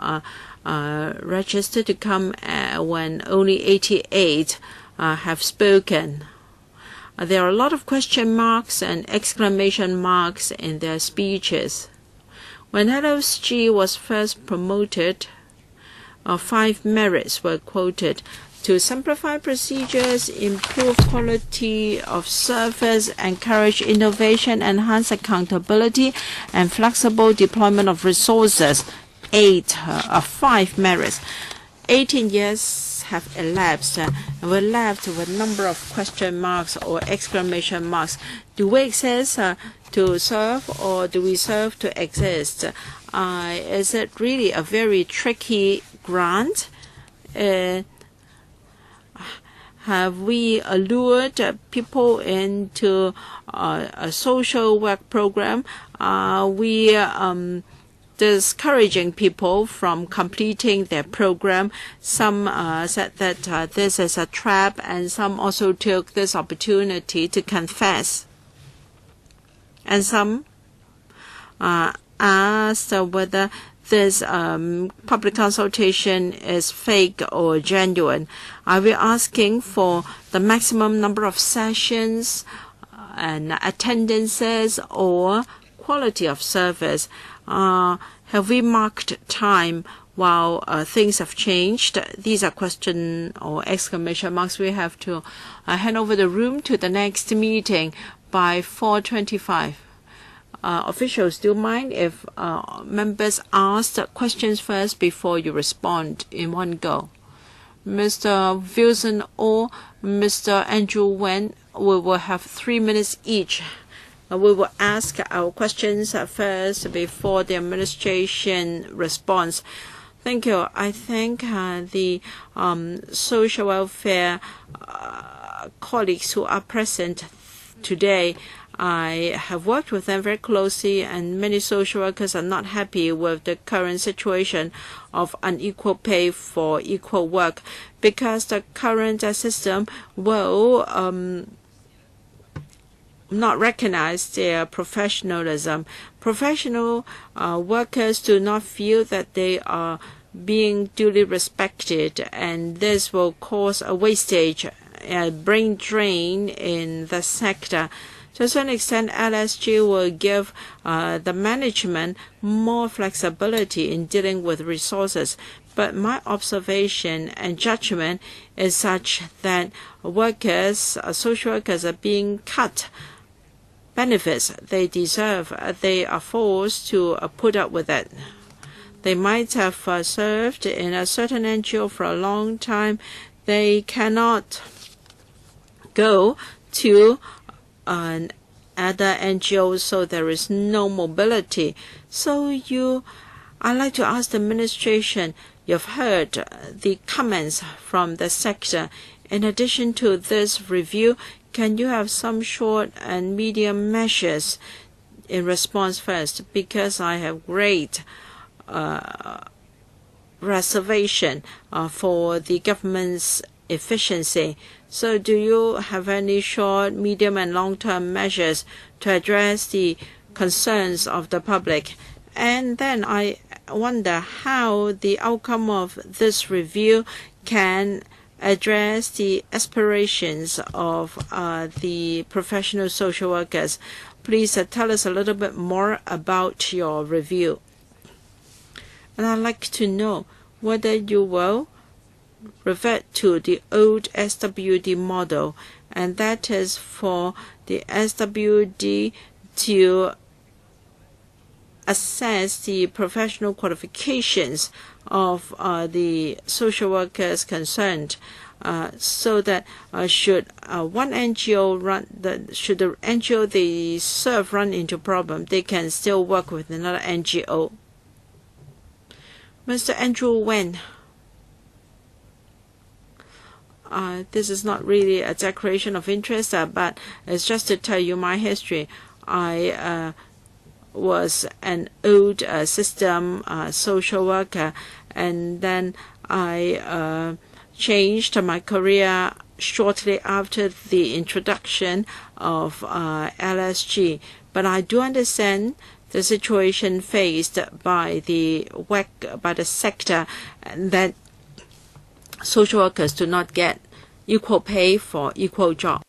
registered to come when only 88 have spoken. There are a lot of question marks and exclamation marks in their speeches. When LSG was first promoted, 5 merits were quoted: to simplify procedures, improve quality of service, encourage innovation, enhance accountability, and flexible deployment of resources. 5 merits. 18 years have elapsed, and we're left with a number of question marks or exclamation marks. Do we exist to serve, or do we serve to exist? Is it really a very tricky grant? Have we lured people into a social work program? Are we discouraging people from completing their program? Some said that this is a trap, and some also took this opportunity to confess. And some asked whether this public consultation is fake or genuine. Are we asking for the maximum number of sessions and attendances or quality of service? Have we marked time while things have changed? These are question or exclamation marks. We have to hand over the room to the next meeting by 4:25. Officials, do you mind if members ask questions first before you respond in one go? Mr. Wilson or Mr. Andrew Wen, we will have 3 minutes each. We will ask our questions first before the administration responds. Thank you. I think the social welfare colleagues who are present today, I have worked with them very closely, and many social workers are not happy with the current situation of unequal pay for equal work, because the current system will not recognize their professionalism. Professional workers do not feel that they are being duly respected, and this will cause a wastage, a brain drain in the sector. To a certain extent, LSG will give the management more flexibility in dealing with resources. But my observation and judgment is such that workers, social workers, are being cut benefits they deserve. They are forced to put up with it. They might have served in a certain NGO for a long time. They cannot go to other NGOs, so there is no mobility. So I'd like to ask the administration, you've heard the comments from the sector, In addition to this review, can you have some short and medium measures in response first? Because I have great reservation for the government's efficiency. So do you have any short, medium and long-term measures to address the concerns of the public? And then I wonder how the outcome of this review can address the aspirations of the professional social workers. Please tell us a little bit more about your review. And I'd like to know whether you will revert to the old SWD model, and that is for the SWD to assess the professional qualifications of the social workers concerned, so that should one NGO should the NGO they serve run into problem, they can still work with another NGO. Mr. Andrew Wen. This is not really a declaration of interest, but it's just to tell you my history. I was an old system social worker, and then I changed my career shortly after the introduction of LSG. But I do understand the situation faced by the sector, and that social workers do not get equal pay for equal job.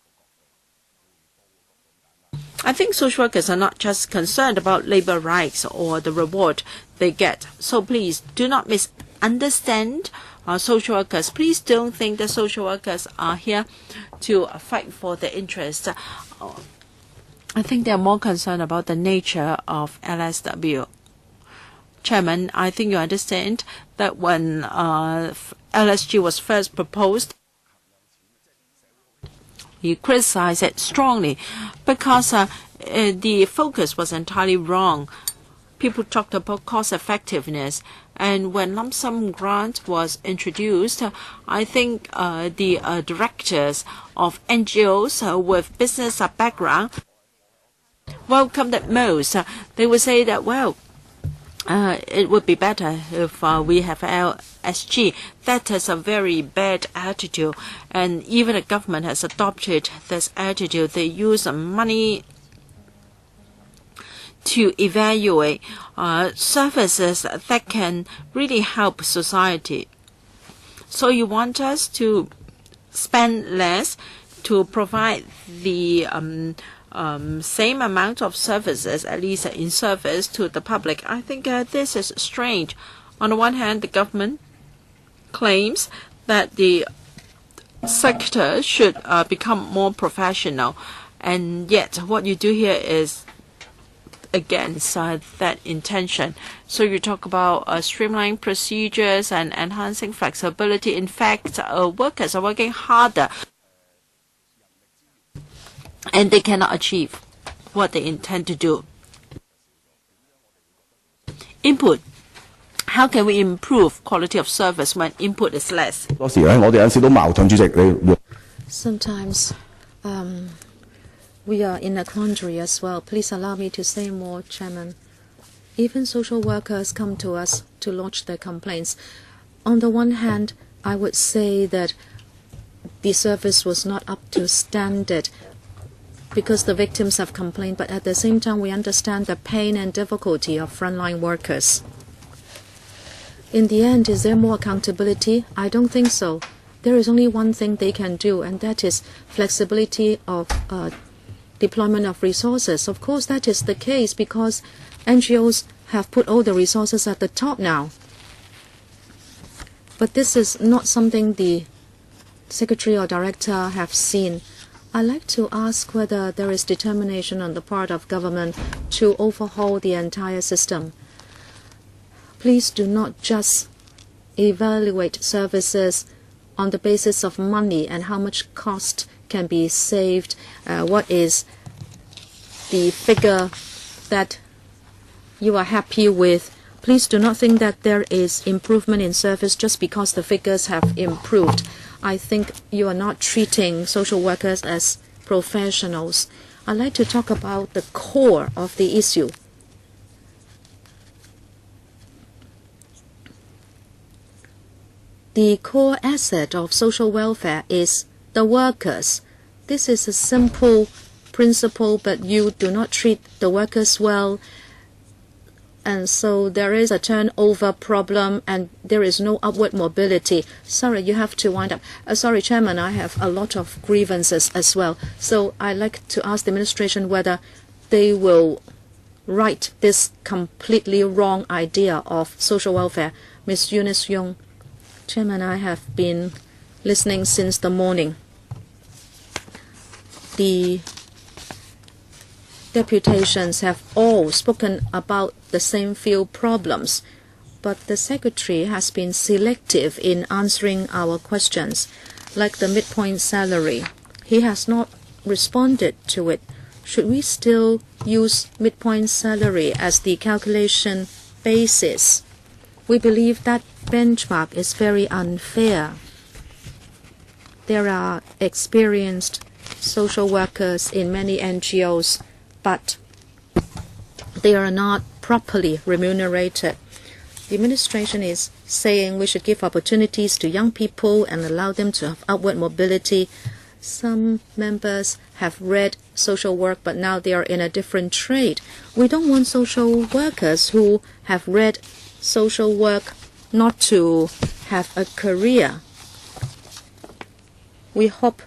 I think social workers are not just concerned about labor rights or the reward they get. So please do not misunderstand social workers. Please don't think that social workers are here to fight for their interests. I think they are more concerned about the nature of LSW. Chairman, I think you understand that when LSG was first proposed, he criticized it strongly because the focus was entirely wrong. People talked about cost effectiveness, and when lump sum grant was introduced, I think the directors of NGOs with business background welcomed it most. They would say that, well, it would be better if we have LSG. That is a very bad attitude, and even the government has adopted this attitude. They use money to evaluate services that can really help society. So you want us to spend less to provide the same amount of services, at least in service to the public. I think this is strange. On the one hand, the government claims that the sector should become more professional, and yet what you do here is against that intention. So you talk about streamlining procedures and enhancing flexibility. In fact, workers are working harder, and they cannot achieve what they intend to do. Input. How can we improve quality of service when input is less? Sometimes we are in a quandary as well. Please allow me to say more, Chairman. Even social workers come to us to lodge their complaints. On the one hand, I would say that the service was not up to standard because the victims have complained, but at the same time we understand the pain and difficulty of frontline workers. In the end, is there more accountability? I don't think so. There is only one thing they can do, and that is flexibility of deployment of resources. Of course, that is the case because NGOs have put all the resources at the top now. But this is not something the Secretary or Director have seen. I'd like to ask whether there is determination on the part of government to overhaul the entire system. Please do not just evaluate services on the basis of money and how much cost can be saved. What is the figure that you are happy with? Please do not think that there is improvement in service just because the figures have improved. I think you are not treating social workers as professionals. I'd like to talk about the core of the issue. The core asset of social welfare is the workers. This is a simple principle, but you do not treat the workers well, and so there is a turnover problem and there is no upward mobility. Sorry, you have to wind up. Sorry, Chairman, I have a lot of grievances as well. So I'd like to ask the administration whether they will right this completely wrong idea of social welfare. Ms. Eunice Yung. Chairman, I have been listening since the morning. The deputations have all spoken about the same few problems, but the Secretary has been selective in answering our questions, like the midpoint salary. He has not responded to it. Should we still use midpoint salary as the calculation basis? We believe that benchmark is very unfair. There are experienced social workers in many NGOs, but they are not properly remunerated. The administration is saying we should give opportunities to young people and allow them to have upward mobility. Some members have read social work, but now they are in a different trade. We don't want social workers who have read social work not to have a career. We hope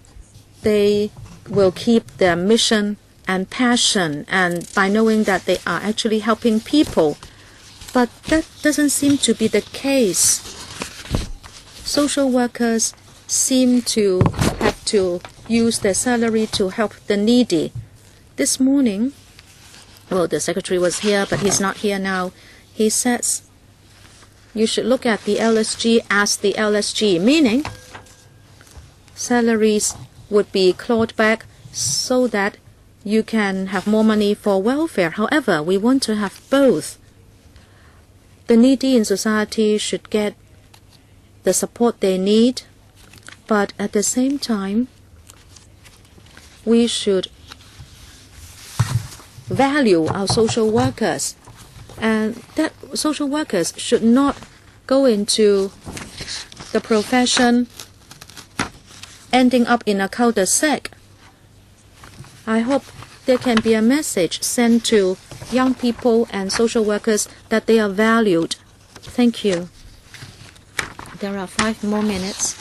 they will keep their mission and passion, and by knowing that they are actually helping people. But that doesn't seem to be the case. Social workers seem to have to use their salary to help the needy. This morning, well, the Secretary was here, but he's not here now. He says you should look at the LSG as the LSG, meaning salaries would be clawed back so that you can have more money for welfare. However, we want to have both. The needy in society should get the support they need, but at the same time, we should value our social workers, and that social workers should not go into the profession ending up in a cul-de-sac. I hope there can be a message sent to young people and social workers that they are valued. Thank you. There are 5 more minutes.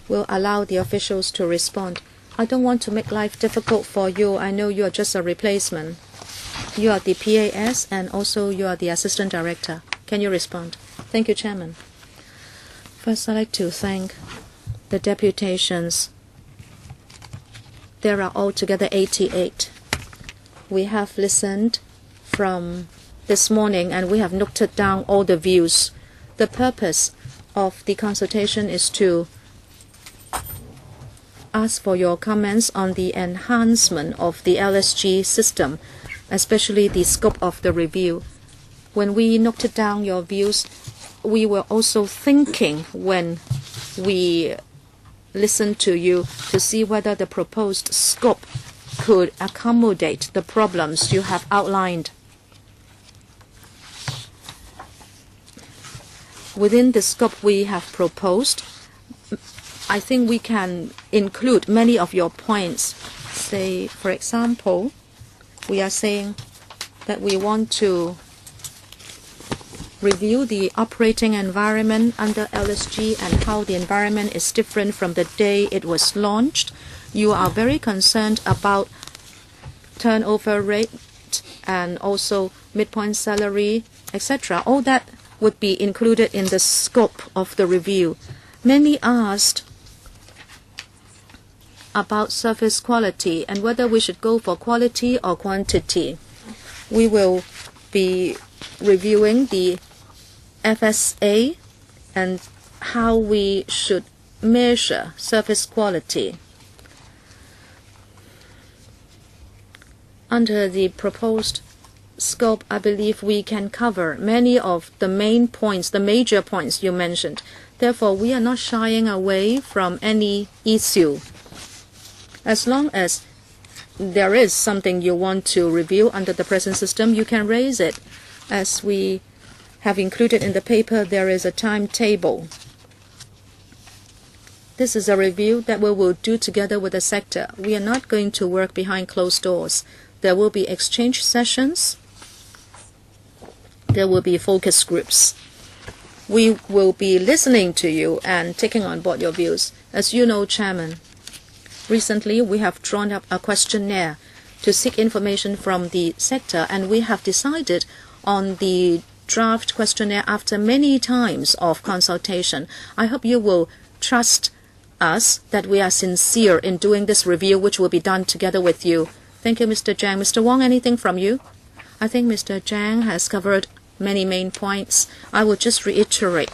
We'll allow the officials to respond. I don't want to make life difficult for you. I know you are just a replacement. You are the PAS and also you are the Assistant Director. Can you respond? Thank you, Chairman. First, I'd like to thank the deputations. There are altogether 88. We have listened from this morning and we have noted down all the views. The purpose of the consultation is to ask for your comments on the enhancement of the LSG system, especially the scope of the review. When we noted down your views, we were also thinking when we listened to you to see whether the proposed scope could accommodate the problems you have outlined. Within the scope we have proposed, I think we can include many of your points. Say, for example, we are saying that we want to review the operating environment under LSG and how the environment is different from the day it was launched. You are very concerned about turnover rate and also midpoint salary, etc. All that would be included in the scope of the review. Many asked about service quality and whether we should go for quality or quantity. We will be reviewing the FSA and how we should measure service quality. Under the proposed scope, I believe we can cover many of the main points, the major points you mentioned. Therefore, we are not shying away from any issue. As long as there is something you want to review under the present system, you can raise it. As we have included in the paper, there is a timetable. This is a review that we will do together with the sector. We are not going to work behind closed doors. There will be exchange sessions. There will be focus groups. We will be listening to you and taking on board your views. As you know, Chairman, recently we have drawn up a questionnaire to seek information from the sector, and we have decided on the draft questionnaire after many times of consultation. I hope you will trust us that we are sincere in doing this review, which will be done together with you. Thank you, Mr. Zhang. Mr. Wong, anything from you? I think Mr. Zhang has covered many main points. I will just reiterate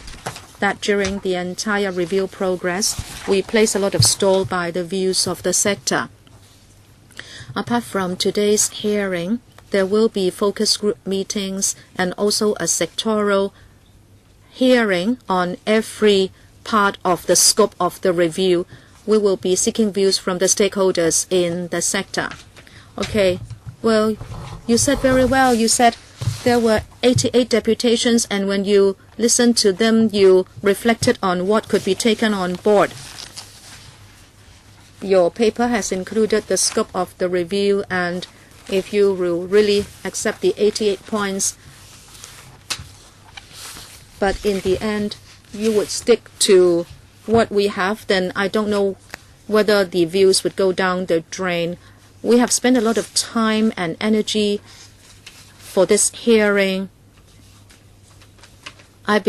that during the entire review progress, we place a lot of store by the views of the sector. Apart from today's hearing, there will be focus group meetings and also a sectoral hearing on every part of the scope of the review. We will be seeking views from the stakeholders in the sector. Okay, well, you said very well. You said there were 88 deputations, and when you listened to them, you reflected on what could be taken on board. Your paper has included the scope of the review, and if you will really accept the 88 points, but in the end, you would stick to what we have, then I don't know whether the views would go down the drain. We have spent a lot of time and energy for this hearing. I'm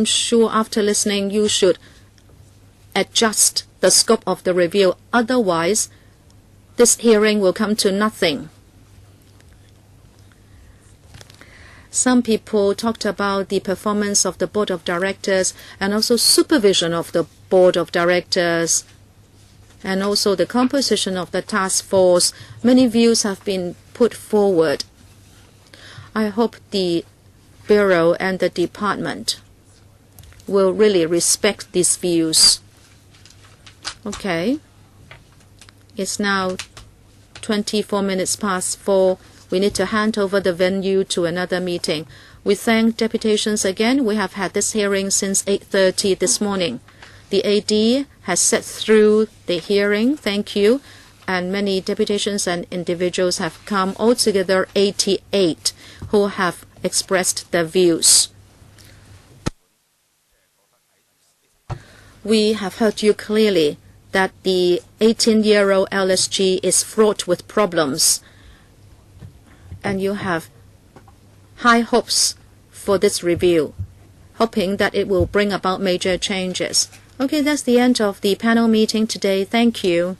sure after listening, you should adjust the scope of the review. Otherwise, this hearing will come to nothing. Some people talked about the performance of the board of directors and also supervision of the board of directors and also the composition of the task force. Many views have been put forward. I hope the Bureau and the department will really respect these views. Okay. It's now 24 minutes past 4. We need to hand over the venue to another meeting. We thank deputations again. We have had this hearing since 8:30 this morning. The AD has sat through the hearing. Thank you. And many deputations and individuals have come, altogether 88, who have expressed their views. We have heard you clearly that the 18-year-old LSG is fraught with problems, and you have high hopes for this review, hoping that it will bring about major changes. Okay, that's the end of the panel meeting today. Thank you.